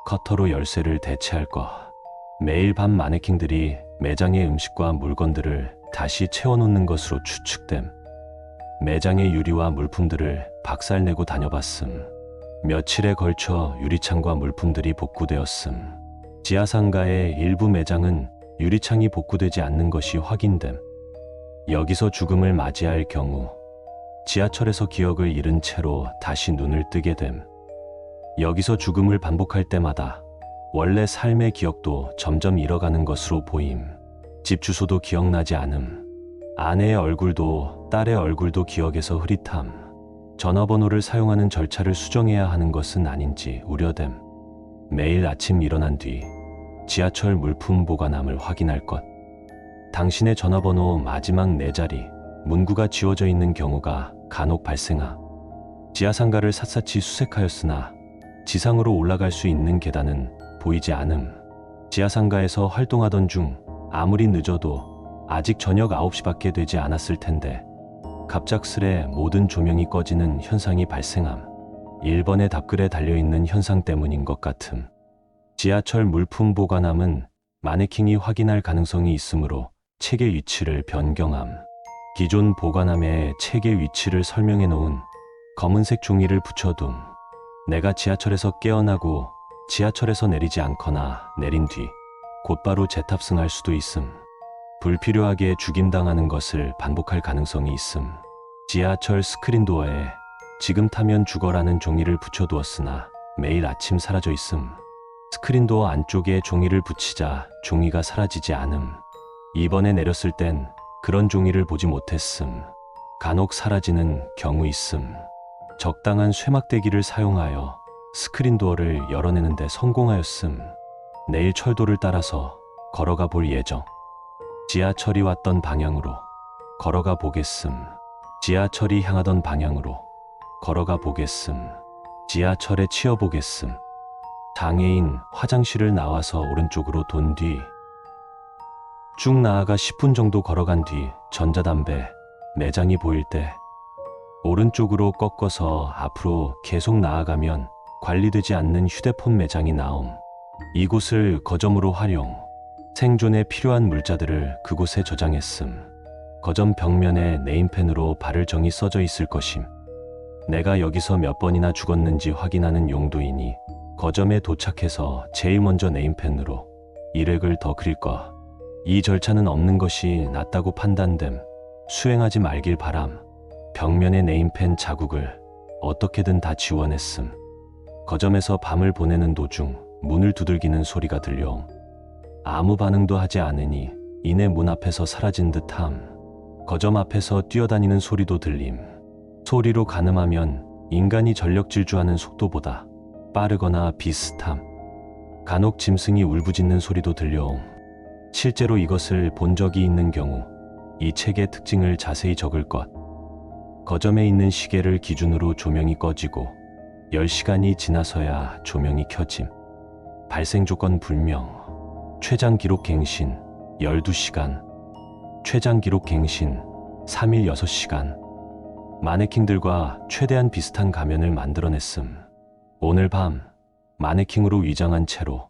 커터로 열쇠를 대체할 것. 매일 밤 마네킹들이 매장의 음식과 물건들을 다시 채워놓는 것으로 추측됨. 매장의 유리와 물품들을 박살내고 다녀봤음. 며칠에 걸쳐 유리창과 물품들이 복구되었음. 지하상가의 일부 매장은 유리창이 복구되지 않는 것이 확인됨. 여기서 죽음을 맞이할 경우 지하철에서 기억을 잃은 채로 다시 눈을 뜨게 됨. 여기서 죽음을 반복할 때마다 원래 삶의 기억도 점점 잃어가는 것으로 보임. 집 주소도 기억나지 않음. 아내의 얼굴도 딸의 얼굴도 기억에서 흐릿함. 전화번호를 사용하는 절차를 수정해야 하는 것은 아닌지 우려됨. 매일 아침 일어난 뒤 지하철 물품 보관함을 확인할 것. 당신의 전화번호 마지막 4자리, 문구가 지워져 있는 경우가 간혹 발생하. 지하상가를 샅샅이 수색하였으나 지상으로 올라갈 수 있는 계단은 보이지 않음. 지하상가에서 활동하던 중 아무리 늦어도 아직 저녁 9시밖에 되지 않았을 텐데 갑작스레 모든 조명이 꺼지는 현상이 발생함. 1번의 답글에 달려있는 현상 때문인 것 같음. 지하철 물품 보관함은 마네킹이 확인할 가능성이 있으므로 책의 위치를 변경함. 기존 보관함에 책의 위치를 설명해 놓은 검은색 종이를 붙여둠. 내가 지하철에서 깨어나고 지하철에서 내리지 않거나 내린 뒤 곧바로 재탑승할 수도 있음. 불필요하게 죽임당하는 것을 반복할 가능성이 있음. 지하철 스크린도어에 지금 타면 죽어라는 종이를 붙여두었으나 매일 아침 사라져 있음. 스크린도어 안쪽에 종이를 붙이자 종이가 사라지지 않음. 이번에 내렸을 땐 그런 종이를 보지 못했음. 간혹 사라지는 경우 있음. 적당한 쇠막대기를 사용하여 스크린도어를 열어내는 데 성공하였음. 내일 철도를 따라서 걸어가 볼 예정. 지하철이 왔던 방향으로 걸어가 보겠음. 지하철이 향하던 방향으로 걸어가 보겠음. 지하철에 치여보겠음. 장애인 화장실을 나와서 오른쪽으로 돈 뒤 쭉 나아가 10분 정도 걸어간 뒤 전자담배 매장이 보일 때 오른쪽으로 꺾어서 앞으로 계속 나아가면 관리되지 않는 휴대폰 매장이 나옴. 이곳을 거점으로 활용. 생존에 필요한 물자들을 그곳에 저장했음. 거점 벽면에 네임펜으로 발을 정이 써져 있을 것임. 내가 여기서 몇 번이나 죽었는지 확인하는 용도이니 거점에 도착해서 제일 먼저 네임펜으로 일획을 더 그릴까. 이 절차는 없는 것이 낫다고 판단됨. 수행하지 말길 바람. 벽면의 네임펜 자국을 어떻게든 다 지워냈음. 거점에서 밤을 보내는 도중 문을 두들기는 소리가 들려옴. 아무 반응도 하지 않으니 이내 문 앞에서 사라진 듯함. 거점 앞에서 뛰어다니는 소리도 들림. 소리로 가늠하면 인간이 전력 질주하는 속도보다 빠르거나 비슷함. 간혹 짐승이 울부짖는 소리도 들려옴. 실제로 이것을 본 적이 있는 경우 이 책의 특징을 자세히 적을 것. 거점에 있는 시계를 기준으로 조명이 꺼지고 10시간이 지나서야 조명이 켜짐. 발생 조건 불명. 최장 기록 갱신 12시간. 최장 기록 갱신 3일 6시간. 마네킹들과 최대한 비슷한 가면을 만들어냈음. 오늘 밤 마네킹으로 위장한 채로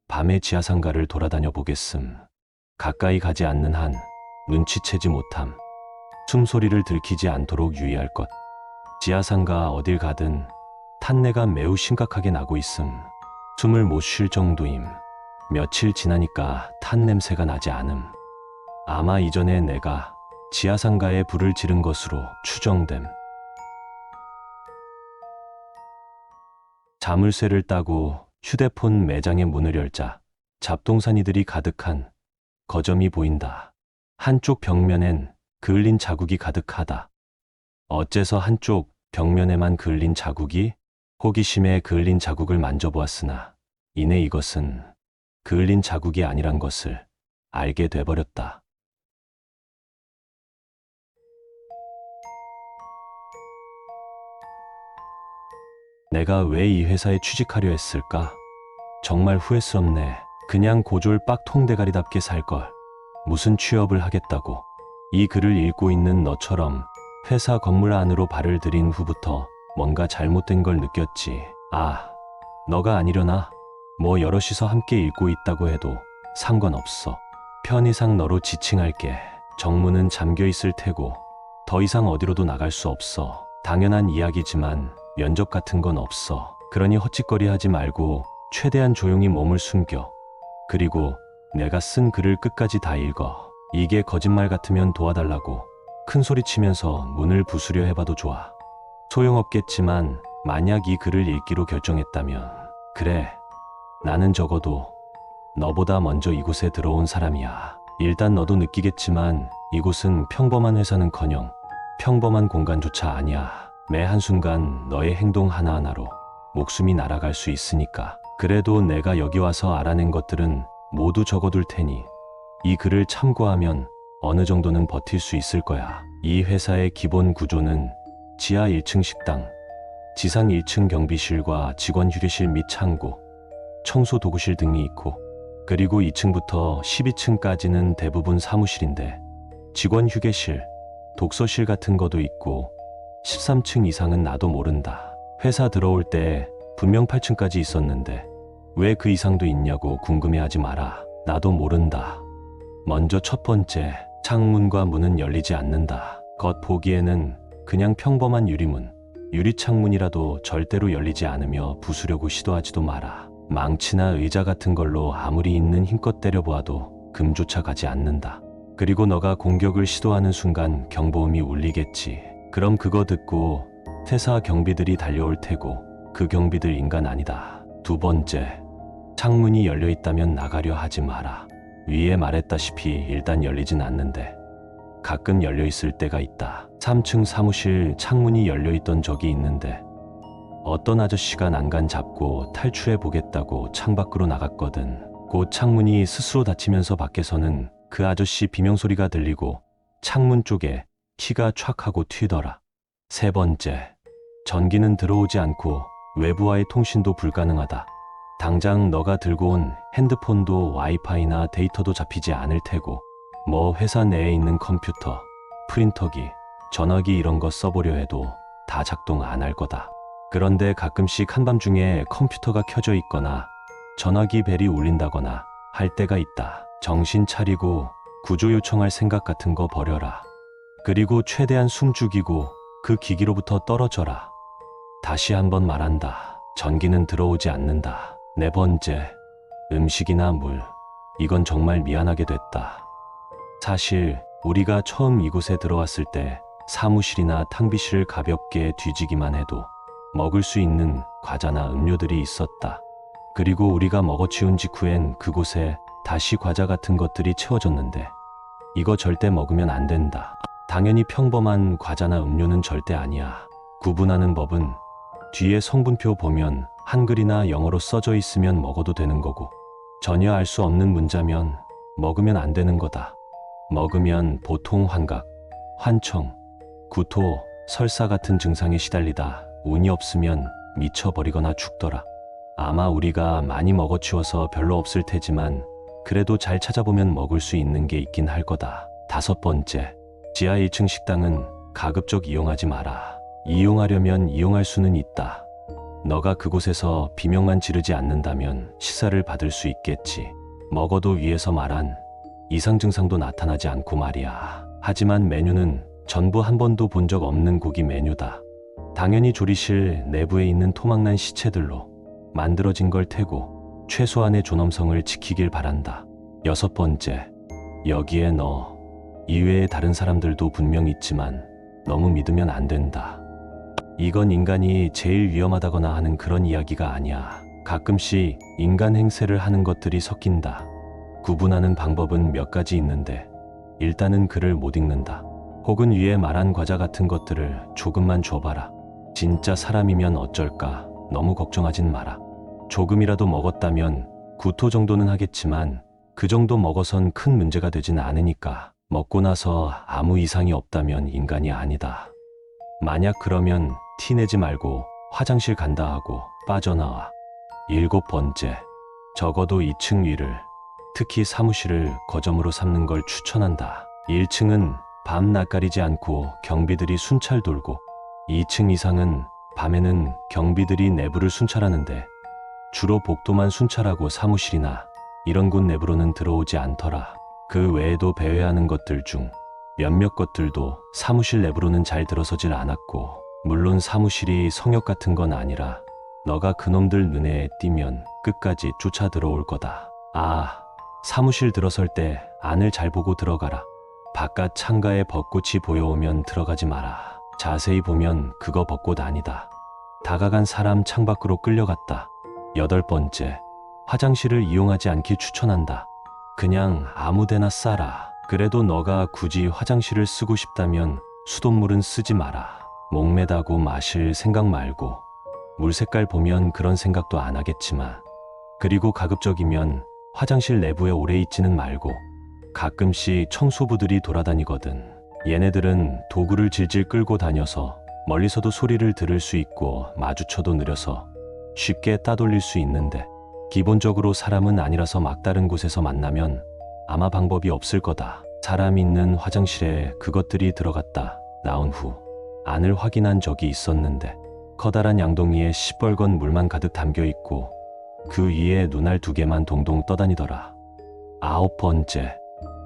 밤의 지하상가를 돌아다녀 보겠음. 가까이 가지 않는 한 눈치채지 못함. 숨소리를 들키지 않도록 유의할 것. 지하상가 어딜 가든 탄내가 매우 심각하게 나고 있음. 숨을 못 쉴 정도임. 며칠 지나니까 탄 냄새가 나지 않음. 아마 이전에 내가 지하상가에 불을 지른 것으로 추정됨. 자물쇠를 따고 휴대폰 매장의 문을 열자 잡동사니들이 가득한 거점이 보인다. 한쪽 벽면엔 그을린 자국이 가득하다. 어째서 한쪽 벽면에만 그을린 자국이? 호기심에 그을린 자국을 만져보았으나 이내 이것은 그을린 자국이 아니란 것을 알게 돼버렸다. 내가 왜 이 회사에 취직하려 했을까? 정말 후회스럽네. 그냥 고졸 빡통대가리답게 살걸. 무슨 취업을 하겠다고. 이 글을 읽고 있는 너처럼 회사 건물 안으로 발을 들인 후부터 뭔가 잘못된 걸 느꼈지. 아, 너가 아니려나? 뭐 여럿이서 함께 읽고 있다고 해도 상관없어. 편의상 너로 지칭할게. 정문은 잠겨 있을 테고 더 이상 어디로도 나갈 수 없어. 당연한 이야기지만 면접 같은 건 없어. 그러니 헛짓거리 하지 말고 최대한 조용히 몸을 숨겨. 그리고 내가 쓴 글을 끝까지 다 읽어. 이게 거짓말 같으면 도와달라고 큰 소리 치면서 문을 부수려 해봐도 좋아. 소용없겠지만 만약 이 글을 읽기로 결정했다면 그래, 나는 적어도 너보다 먼저 이곳에 들어온 사람이야. 일단 너도 느끼겠지만 이곳은 평범한 회사는커녕 평범한 공간조차 아니야. 매 한순간 너의 행동 하나하나로 목숨이 날아갈 수 있으니까. 그래도 내가 여기 와서 알아낸 것들은 모두 적어둘 테니 이 글을 참고하면 어느 정도는 버틸 수 있을 거야. 이 회사의 기본 구조는 지하 1층 식당, 지상 1층 경비실과 직원 휴게실 및 창고, 청소 도구실 등이 있고 그리고 2층부터 12층까지는 대부분 사무실인데 직원 휴게실, 독서실 같은 거도 있고 13층 이상은 나도 모른다. 회사 들어올 때 분명 8층까지 있었는데 왜 그 이상도 있냐고 궁금해하지 마라. 나도 모른다. 먼저 첫 번째, 창문과 문은 열리지 않는다. 겉 보기에는 그냥 평범한 유리문, 유리창문이라도 절대로 열리지 않으며 부수려고 시도하지도 마라. 망치나 의자 같은 걸로 아무리 있는 힘껏 때려보아도 금조차 가지 않는다. 그리고 너가 공격을 시도하는 순간 경보음이 울리겠지. 그럼 그거 듣고 퇴사 경비들이 달려올 테고 그 경비들 인간 아니다. 두 번째, 창문이 열려 있다면 나가려 하지 마라. 위에 말했다시피 일단 열리진 않는데 가끔 열려 있을 때가 있다. 3층 사무실 창문이 열려 있던 적이 있는데 어떤 아저씨가 난간 잡고 탈출해 보겠다고 창밖으로 나갔거든. 곧 창문이 스스로 닫히면서 밖에서는 그 아저씨 비명소리가 들리고 창문 쪽에 키가 촥 하고 튀더라. 세 번째, 전기는 들어오지 않고 외부와의 통신도 불가능하다. 당장 너가 들고 온 핸드폰도 와이파이나 데이터도 잡히지 않을 테고 뭐 회사 내에 있는 컴퓨터, 프린터기, 전화기 이런 거 써보려 해도 다 작동 안 할 거다. 그런데 가끔씩 한밤중에 컴퓨터가 켜져 있거나 전화기 벨이 울린다거나 할 때가 있다. 정신 차리고 구조 요청할 생각 같은 거 버려라. 그리고 최대한 숨 죽이고 그 기기로부터 떨어져라. 다시 한번 말한다. 전기는 들어오지 않는다. 네 번째, 음식이나 물. 이건 정말 미안하게 됐다. 사실 우리가 처음 이곳에 들어왔을 때 사무실이나 탕비실을 가볍게 뒤지기만 해도 먹을 수 있는 과자나 음료들이 있었다. 그리고 우리가 먹어치운 직후엔 그곳에 다시 과자 같은 것들이 채워졌는데 이거 절대 먹으면 안 된다. 당연히 평범한 과자나 음료는 절대 아니야. 구분하는 법은 뒤에 성분표 보면 한글이나 영어로 써져 있으면 먹어도 되는 거고 전혀 알 수 없는 문자면 먹으면 안 되는 거다. 먹으면 보통 환각, 환청, 구토, 설사 같은 증상에 시달리다 운이 없으면 미쳐버리거나 죽더라. 아마 우리가 많이 먹어치워서 별로 없을 테지만 그래도 잘 찾아보면 먹을 수 있는 게 있긴 할 거다. 다섯 번째, 지하 1층 식당은 가급적 이용하지 마라. 이용하려면 이용할 수는 있다. 너가 그곳에서 비명만 지르지 않는다면 식사를 받을 수 있겠지. 먹어도 위에서 말한 이상 증상도 나타나지 않고 말이야. 하지만 메뉴는 전부 한 번도 본 적 없는 고기 메뉴다. 당연히 조리실 내부에 있는 토막난 시체들로 만들어진 걸 테고 최소한의 존엄성을 지키길 바란다. 여섯 번째, 여기에 너 이외에 다른 사람들도 분명 있지만 너무 믿으면 안 된다. 이건 인간이 제일 위험하다거나 하는 그런 이야기가 아니야. 가끔씩 인간 행세를 하는 것들이 섞인다. 구분하는 방법은 몇 가지 있는데 일단은 글을 못 읽는다. 혹은 위에 말한 과자 같은 것들을 조금만 줘봐라. 진짜 사람이면 어쩔까 너무 걱정하진 마라. 조금이라도 먹었다면 구토 정도는 하겠지만 그 정도 먹어선 큰 문제가 되진 않으니까. 먹고 나서 아무 이상이 없다면 인간이 아니다. 만약 그러면 티내지 말고 화장실 간다 하고 빠져나와. 일곱 번째, 적어도 2층 위를, 특히 사무실을 거점으로 삼는 걸 추천한다. 1층은 밤 낯가리지 않고 경비들이 순찰 돌고 2층 이상은 밤에는 경비들이 내부를 순찰하는데 주로 복도만 순찰하고 사무실이나 이런 곳 내부로는 들어오지 않더라. 그 외에도 배회하는 것들 중 몇몇 것들도 사무실 내부로는 잘 들어서질 않았고, 물론 사무실이 성역 같은 건 아니라 너가 그놈들 눈에 띄면 끝까지 쫓아 들어올 거다. 아, 사무실 들어설 때 안을 잘 보고 들어가라. 바깥 창가에 벚꽃이 보여오면 들어가지 마라. 자세히 보면 그거 벚꽃 아니다. 다가간 사람 창밖으로 끌려갔다. 여덟 번째, 화장실을 이용하지 않길 추천한다. 그냥 아무데나 싸라. 그래도 너가 굳이 화장실을 쓰고 싶다면 수돗물은 쓰지 마라. 목매다고 마실 생각 말고 물 색깔 보면 그런 생각도 안 하겠지만, 그리고 가급적이면 화장실 내부에 오래 있지는 말고. 가끔씩 청소부들이 돌아다니거든. 얘네들은 도구를 질질 끌고 다녀서 멀리서도 소리를 들을 수 있고 마주쳐도 느려서 쉽게 따돌릴 수 있는데, 기본적으로 사람은 아니라서 막다른 곳에서 만나면 아마 방법이 없을 거다. 사람 있는 화장실에 그것들이 들어갔다 나온 후 안을 확인한 적이 있었는데 커다란 양동이에 시뻘건 물만 가득 담겨 있고 그 위에 눈알 2개만 동동 떠다니더라. 9번째,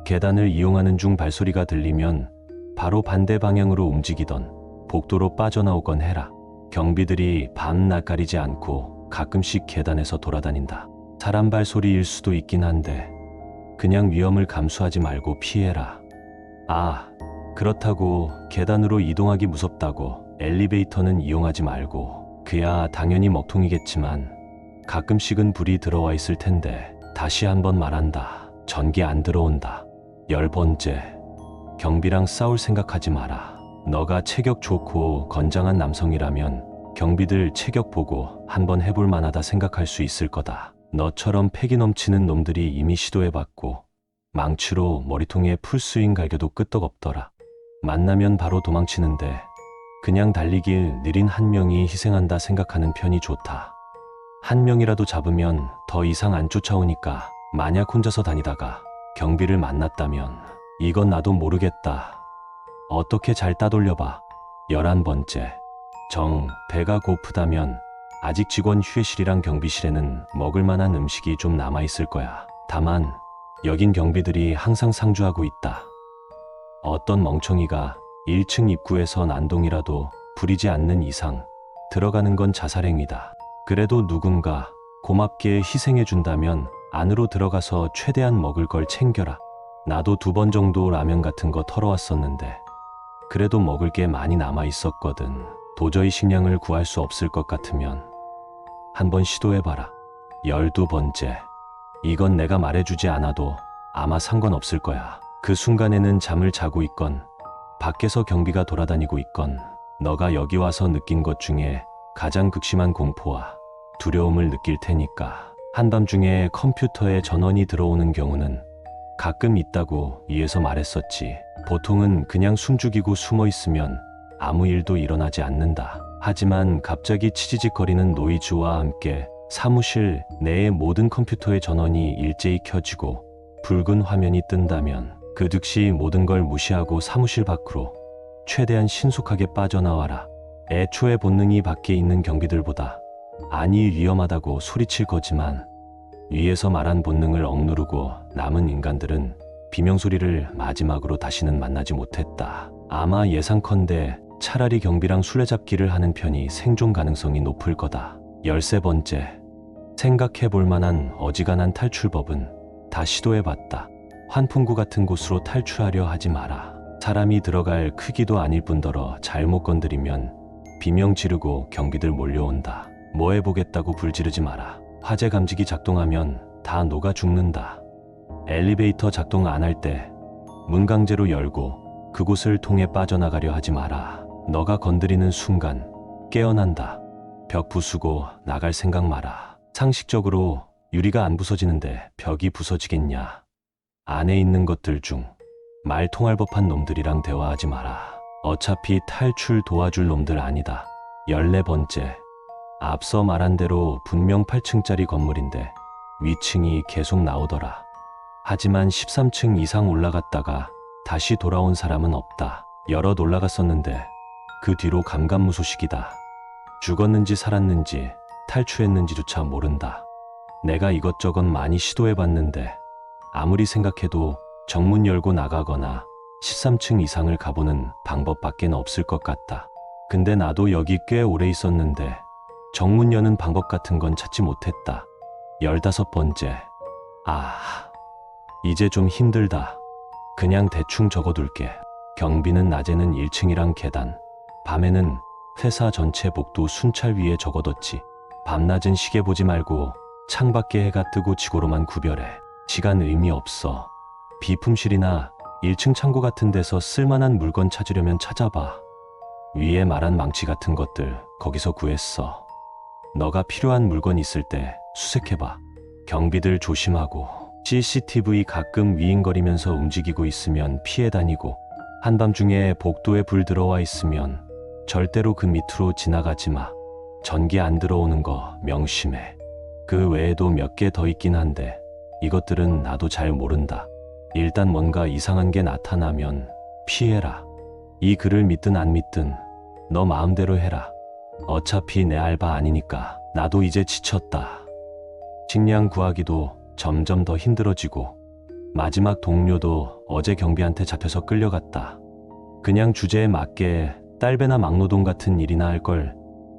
계단을 이용하는 중 발소리가 들리면 바로 반대 방향으로 움직이던 복도로 빠져나오건 해라. 경비들이 밤낮 가리지 않고 가끔씩 계단에서 돌아다닌다. 사람 발소리일 수도 있긴 한데 그냥 위험을 감수하지 말고 피해라. 그렇다고 계단으로 이동하기 무섭다고 엘리베이터는 이용하지 말고. 그야 당연히 먹통이겠지만 가끔씩은 불이 들어와 있을 텐데 다시 한번 말한다. 전기 안 들어온다. 10번째, 경비랑 싸울 생각하지 마라. 너가 체격 좋고 건장한 남성이라면 경비들 체격 보고 한번 해볼 만하다 생각할 수 있을 거다. 너처럼 패기 넘치는 놈들이 이미 시도해봤고 망치로 머리통에 풀스윙 갈겨도 끄떡없더라. 만나면 바로 도망치는데 그냥 달리길 느린 한 명이 희생한다 생각하는 편이 좋다. 한 명이라도 잡으면 더 이상 안 쫓아오니까 만약 혼자서 다니다가 경비를 만났다면 이건 나도 모르겠다. 어떻게 잘 따돌려봐. 11번째, 배가 고프다면 아직 직원 휴게실이랑 경비실에는 먹을 만한 음식이 좀 남아있을 거야. 다만 여긴 경비들이 항상 상주하고 있다. 어떤 멍청이가 1층 입구에서 난동이라도 부리지 않는 이상 들어가는 건 자살행위다. 그래도 누군가 고맙게 희생해준다면 안으로 들어가서 최대한 먹을 걸 챙겨라. 나도 2번 정도 라면 같은 거 털어왔었는데 그래도 먹을 게 많이 남아있었거든. 도저히 식량을 구할 수 없을 것 같으면 한번 시도해봐라. 12번째, 이건 내가 말해주지 않아도 아마 상관없을 거야. 그 순간에는 잠을 자고 있건 밖에서 경비가 돌아다니고 있건 너가 여기 와서 느낀 것 중에 가장 극심한 공포와 두려움을 느낄 테니까. 한밤중에 컴퓨터에 전원이 들어오는 경우는 가끔 있다고 위에서 말했었지. 보통은 그냥 숨죽이고 숨어 있으면 아무 일도 일어나지 않는다. 하지만 갑자기 치지직거리는 노이즈와 함께 사무실 내의 모든 컴퓨터의 전원이 일제히 켜지고 붉은 화면이 뜬다면 그 즉시 모든 걸 무시하고 사무실 밖으로 최대한 신속하게 빠져나와라. 애초에 본능이 밖에 있는 경비들보다 아니 위험하다고 소리칠 거지만 위에서 말한 본능을 억누르고 남은 인간들은 비명소리를 마지막으로 다시는 만나지 못했다. 아마 예상컨대 차라리 경비랑 술래잡기를 하는 편이 생존 가능성이 높을 거다. 13번째, 생각해볼 만한 어지간한 탈출법은 다 시도해봤다. 환풍구 같은 곳으로 탈출하려 하지 마라. 사람이 들어갈 크기도 아닐 뿐더러 잘못 건드리면 비명 지르고 경비들 몰려온다. 뭐 해보겠다고 불 지르지 마라. 화재 감지기 작동하면 다 녹아 죽는다. 엘리베이터 작동 안 할 때 문 강제로 열고 그곳을 통해 빠져나가려 하지 마라. 너가 건드리는 순간 깨어난다. 벽 부수고 나갈 생각 마라. 상식적으로 유리가 안 부서지는데 벽이 부서지겠냐. 안에 있는 것들 중 말 통할 법한 놈들이랑 대화하지 마라. 어차피 탈출 도와줄 놈들 아니다. 14번째, 앞서 말한 대로 분명 8층짜리 건물인데 위층이 계속 나오더라. 하지만 13층 이상 올라갔다가 다시 돌아온 사람은 없다. 여럿 올라갔었는데 그 뒤로 감감무소식이다. 죽었는지 살았는지 탈출했는지조차 모른다. 내가 이것저것 많이 시도해봤는데 아무리 생각해도 정문 열고 나가거나 13층 이상을 가보는 방법밖에 없을 것 같다. 근데 나도 여기 꽤 오래 있었는데 정문 여는 방법 같은 건 찾지 못했다. 15번째, 이제 좀 힘들다. 그냥 대충 적어둘게. 경비는 낮에는 1층이랑 계단, 밤에는 회사 전체 복도 순찰 위에 적어뒀지. 밤낮은 시계 보지 말고 창밖에 해가 뜨고 지고로만 구별해. 시간 의미 없어. 비품실이나 1층 창고 같은 데서 쓸만한 물건 찾으려면 찾아봐. 위에 말한 망치 같은 것들 거기서 구했어. 너가 필요한 물건 있을 때 수색해봐. 경비들 조심하고 CCTV 가끔 위잉거리면서 움직이고 있으면 피해 다니고 한밤중에 복도에 불 들어와 있으면 절대로 그 밑으로 지나가지 마. 전기 안 들어오는 거 명심해. 그 외에도 몇 개 더 있긴 한데 이것들은 나도 잘 모른다. 일단 뭔가 이상한 게 나타나면 피해라. 이 글을 믿든 안 믿든 너 마음대로 해라. 어차피 내 알바 아니니까. 나도 이제 지쳤다. 식량 구하기도 점점 더 힘들어지고 마지막 동료도 어제 경비한테 잡혀서 끌려갔다. 그냥 주제에 맞게 딸배나 막노동 같은 일이나 할 걸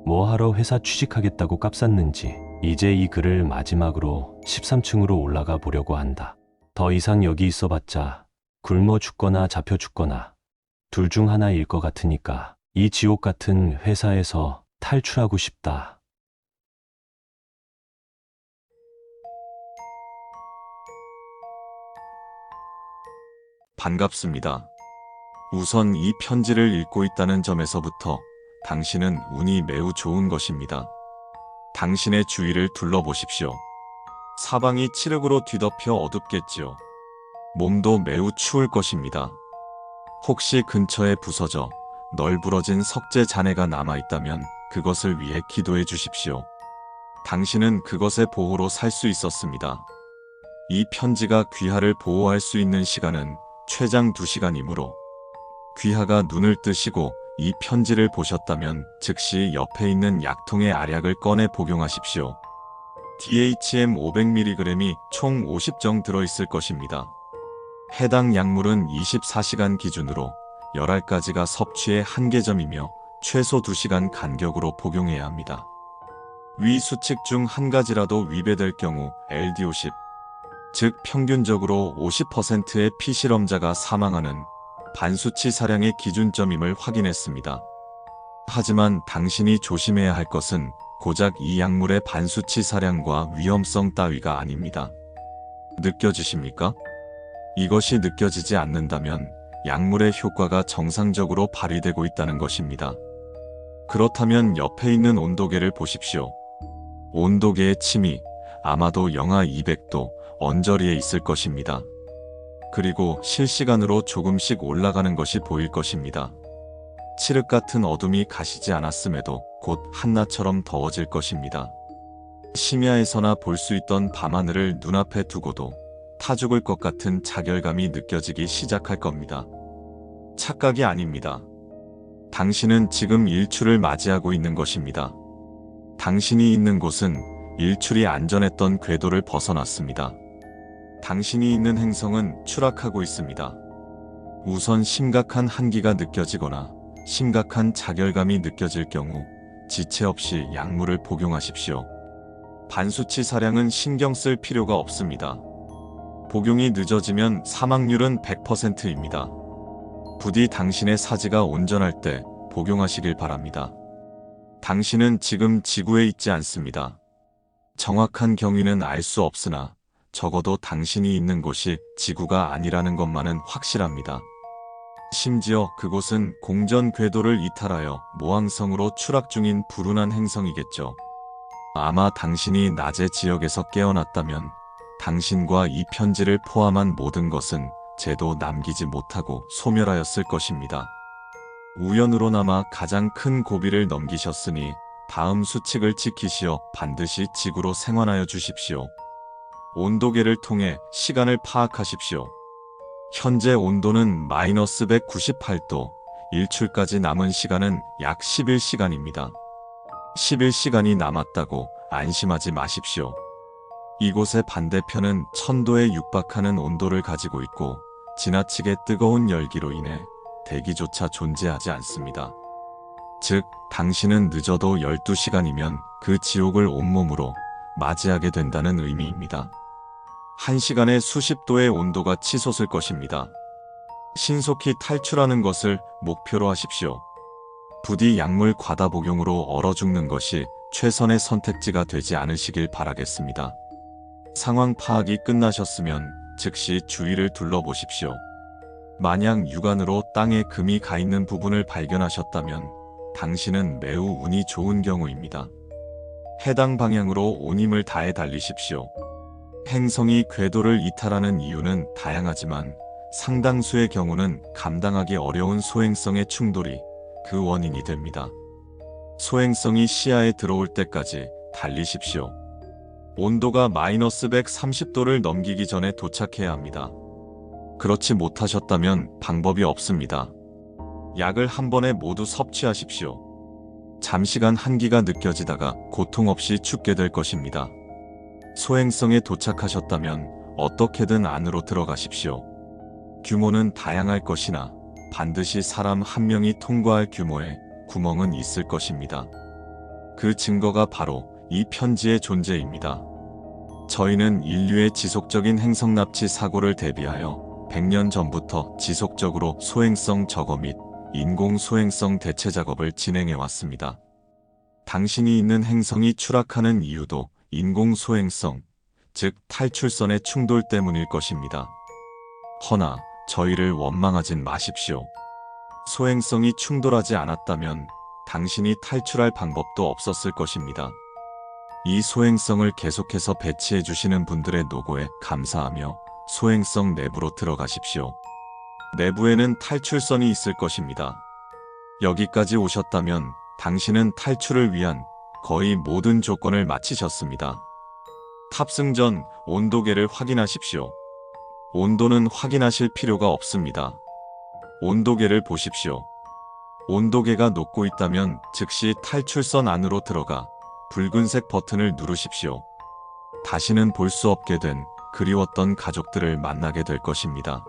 뭐하러 회사 취직하겠다고 깝쌌는지 이제 이 글을 마지막으로 13층으로 올라가 보려고 한다. 더 이상 여기 있어봤자 굶어 죽거나 잡혀 죽거나 둘 중 하나일 것 같으니까 이 지옥 같은 회사에서 탈출하고 싶다. 반갑습니다. 우선 이 편지를 읽고 있다는 점에서부터 당신은 운이 매우 좋은 것입니다. 당신의 주위를 둘러보십시오. 사방이 칠흑으로 뒤덮여 어둡겠지요. 몸도 매우 추울 것입니다. 혹시 근처에 부서져 널브러진 석재 잔해가 남아있다면 그것을 위해 기도해 주십시오. 당신은 그것의 보호로 살 수 있었습니다. 이 편지가 귀하를 보호할 수 있는 시간은 최장 2시간이므로 귀하가 눈을 뜨시고 이 편지를 보셨다면 즉시 옆에 있는 약통의 알약을 꺼내 복용하십시오. DHM 500mg이 총 50정 들어있을 것입니다. 해당 약물은 24시간 기준으로 10알까지가 섭취의 한계점이며 최소 2시간 간격으로 복용해야 합니다. 위 수칙 중 한 가지라도 위배될 경우 LD50, 즉 평균적으로 50%의 피실험자가 사망하는 반수치 사량의 기준점임을 확인했습니다. 하지만 당신이 조심해야 할 것은 고작 이 약물의 반수치 사량과 위험성 따위가 아닙니다. 느껴지십니까? 이것이 느껴지지 않는다면 약물의 효과가 정상적으로 발휘되고 있다는 것입니다. 그렇다면 옆에 있는 온도계를 보십시오. 온도계의 침이 아마도 영하 200도 언저리에 있을 것입니다. 그리고 실시간으로 조금씩 올라가는 것이 보일 것입니다. 칠흑 같은 어둠이 가시지 않았음에도 곧 한낮처럼 더워질 것입니다. 심야에서나 볼 수 있던 밤하늘을 눈앞에 두고도 타 죽을 것 같은 자결감이 느껴지기 시작할 겁니다. 착각이 아닙니다. 당신은 지금 일출을 맞이하고 있는 것입니다. 당신이 있는 곳은 일출이 안전했던 궤도를 벗어났습니다. 당신이 있는 행성은 추락하고 있습니다. 우선 심각한 한기가 느껴지거나 심각한 자결감이 느껴질 경우 지체 없이 약물을 복용하십시오. 반수치 사량은 신경 쓸 필요가 없습니다. 복용이 늦어지면 사망률은 100%입니다. 부디 당신의 사지가 온전할 때 복용하시길 바랍니다. 당신은 지금 지구에 있지 않습니다. 정확한 경위는 알 수 없으나 적어도 당신이 있는 곳이 지구가 아니라는 것만은 확실합니다. 심지어 그곳은 공전 궤도를 이탈하여 모항성으로 추락 중인 불운한 행성이겠죠. 아마 당신이 낮의 지역에서 깨어났다면 당신과 이 편지를 포함한 모든 것은 제도 남기지 못하고 소멸하였을 것입니다. 우연으로나마 가장 큰 고비를 넘기셨으니 다음 수칙을 지키시어 반드시 지구로 생還하여 주십시오. 온도계를 통해 시간을 파악하십시오. 현재 온도는 마이너스 198도, 일출까지 남은 시간은 약 11시간입니다. 11시간이 남았다고 안심하지 마십시오. 이곳의 반대편은 1000도에 육박하는 온도를 가지고 있고 지나치게 뜨거운 열기로 인해 대기조차 존재하지 않습니다. 즉, 당신은 늦어도 12시간이면 그 지옥을 온몸으로 맞이하게 된다는 의미입니다. 1시간에 수십 도의 온도가 치솟을 것입니다. 신속히 탈출하는 것을 목표로 하십시오. 부디 약물 과다 복용으로 얼어 죽는 것이 최선의 선택지가 되지 않으시길 바라겠습니다. 상황 파악이 끝나셨으면 즉시 주위를 둘러보십시오. 만약 육안으로 땅에 금이 가 있는 부분을 발견하셨다면 당신은 매우 운이 좋은 경우입니다. 해당 방향으로 온 힘을 다해 달리십시오. 행성이 궤도를 이탈하는 이유는 다양하지만 상당수의 경우는 감당하기 어려운 소행성의 충돌이 그 원인이 됩니다. 소행성이 시야에 들어올 때까지 달리십시오. 온도가 마이너스 130도를 넘기기 전에 도착해야 합니다. 그렇지 못하셨다면 방법이 없습니다. 약을 한 번에 모두 섭취하십시오. 잠시간 한기가 느껴지다가 고통 없이 죽게 될 것입니다. 소행성에 도착하셨다면 어떻게든 안으로 들어가십시오. 규모는 다양할 것이나 반드시 사람 한 명이 통과할 규모의 구멍은 있을 것입니다. 그 증거가 바로 이 편지의 존재입니다. 저희는 인류의 지속적인 행성 납치 사고를 대비하여 100년 전부터 지속적으로 소행성 저거 및 인공 소행성 대체 작업을 진행해 왔습니다. 당신이 있는 행성이 추락하는 이유도 인공 소행성, 즉 탈출선의 충돌 때문일 것입니다. 허나 저희를 원망하진 마십시오. 소행성이 충돌하지 않았다면 당신이 탈출할 방법도 없었을 것입니다. 이 소행성을 계속해서 배치해 주시는 분들의 노고에 감사하며 소행성 내부로 들어가십시오. 내부에는 탈출선이 있을 것입니다. 여기까지 오셨다면 당신은 탈출을 위한 거의 모든 조건을 마치셨습니다. 탑승 전 온도계를 확인하십시오. 온도는 확인하실 필요가 없습니다. 온도계를 보십시오. 온도계가 녹고 있다면 즉시 탈출선 안으로 들어가 붉은색 버튼을 누르십시오. 다시는 볼 수 없게 된 그리웠던 가족들을 만나게 될 것입니다.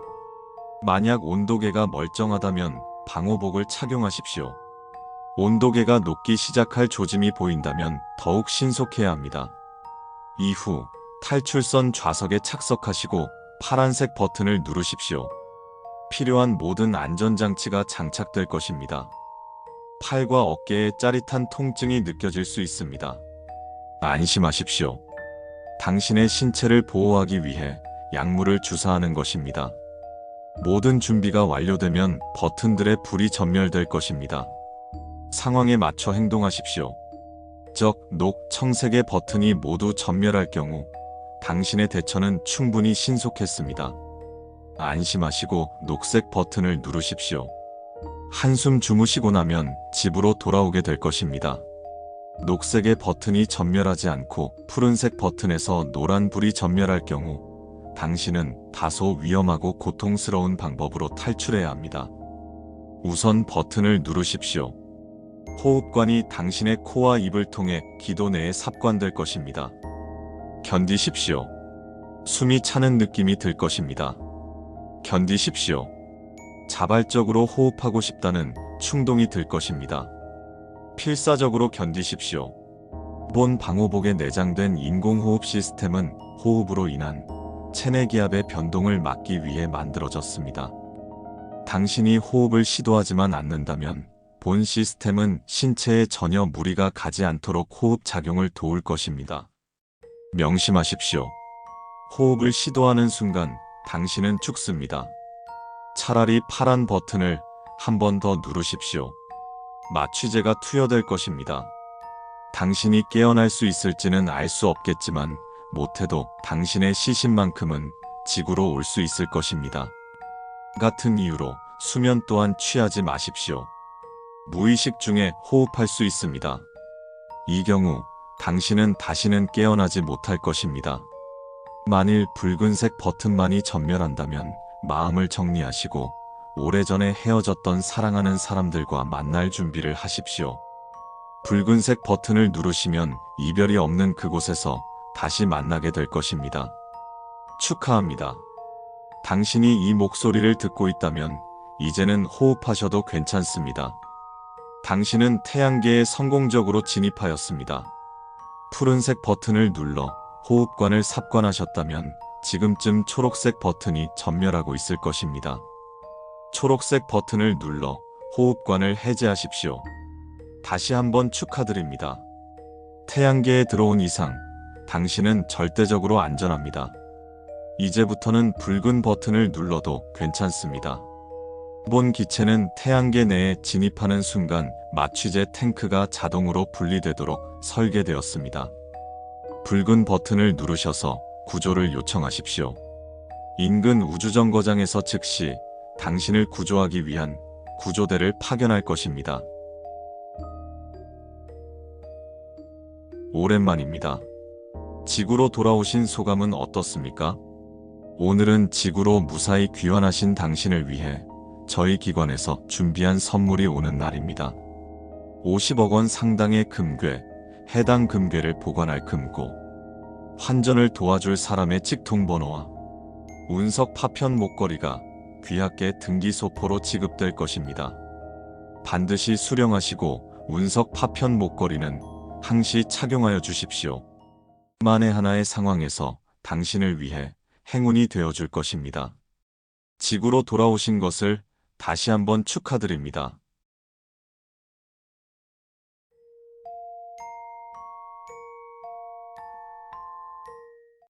만약 온도계가 멀쩡하다면 방호복을 착용하십시오. 온도계가 녹기 시작할 조짐이 보인다면 더욱 신속해야 합니다. 이후 탈출선 좌석에 착석하시고 파란색 버튼을 누르십시오. 필요한 모든 안전장치가 장착될 것입니다. 팔과 어깨에 짜릿한 통증이 느껴질 수 있습니다. 안심하십시오. 당신의 신체를 보호하기 위해 약물을 주사하는 것입니다. 모든 준비가 완료되면 버튼들의 불이 전멸될 것입니다. 상황에 맞춰 행동하십시오. 적, 녹, 청색의 버튼이 모두 전멸할 경우 당신의 대처는 충분히 신속했습니다. 안심하시고 녹색 버튼을 누르십시오. 한숨 주무시고 나면 집으로 돌아오게 될 것입니다. 녹색의 버튼이 전멸하지 않고 푸른색 버튼에서 노란 불이 전멸할 경우 당신은 다소 위험하고 고통스러운 방법으로 탈출해야 합니다. 우선 버튼을 누르십시오. 호흡관이 당신의 코와 입을 통해 기도 내에 삽관될 것입니다. 견디십시오. 숨이 차는 느낌이 들 것입니다. 견디십시오. 자발적으로 호흡하고 싶다는 충동이 들 것입니다. 필사적으로 견디십시오. 본 방호복에 내장된 인공호흡 시스템은 호흡으로 인한 체내 기압의 변동을 막기 위해 만들어졌습니다. 당신이 호흡을 시도하지만 않는다면 본 시스템은 신체에 전혀 무리가 가지 않도록 호흡 작용을 도울 것입니다. 명심하십시오. 호흡을 시도하는 순간 당신은 죽습니다. 차라리 파란 버튼을 한 번 더 누르십시오. 마취제가 투여될 것입니다. 당신이 깨어날 수 있을지는 알 수 없겠지만 못해도 당신의 시신만큼은 지구로 올 수 있을 것입니다. 같은 이유로 수면 또한 취하지 마십시오. 무의식 중에 호흡할 수 있습니다. 이 경우 당신은 다시는 깨어나지 못할 것입니다. 만일 붉은색 버튼만이 전멸한다면 마음을 정리하시고 오래전에 헤어졌던 사랑하는 사람들과 만날 준비를 하십시오. 붉은색 버튼을 누르시면 이별이 없는 그곳에서 다시 만나게 될 것입니다. 축하합니다. 당신이 이 목소리를 듣고 있다면 이제는 호흡하셔도 괜찮습니다. 당신은 태양계에 성공적으로 진입하였습니다. 푸른색 버튼을 눌러 호흡관을 삽관하셨다면 지금쯤 초록색 버튼이 전멸하고 있을 것입니다. 초록색 버튼을 눌러 호흡관을 해제하십시오. 다시 한번 축하드립니다. 태양계에 들어온 이상 당신은 절대적으로 안전합니다. 이제부터는 붉은 버튼을 눌러도 괜찮습니다. 본 기체는 태양계 내에 진입하는 순간 마취제 탱크가 자동으로 분리되도록 설계되었습니다. 붉은 버튼을 누르셔서 구조를 요청하십시오. 인근 우주정거장에서 즉시 당신을 구조하기 위한 구조대를 파견할 것입니다. 오랜만입니다. 지구로 돌아오신 소감은 어떻습니까? 오늘은 지구로 무사히 귀환하신 당신을 위해 저희 기관에서 준비한 선물이 오는 날입니다. 50억 원 상당의 금괴, 해당 금괴를 보관할 금고, 환전을 도와줄 사람의 직통번호와 운석 파편 목걸이가 귀하께 등기소포로 지급될 것입니다. 반드시 수령하시고 운석 파편 목걸이는 항시 착용하여 주십시오. 만에 하나의 상황에서 당신을 위해 행운이 되어줄 것입니다. 지구로 돌아오신 것을 다시 한번 축하드립니다.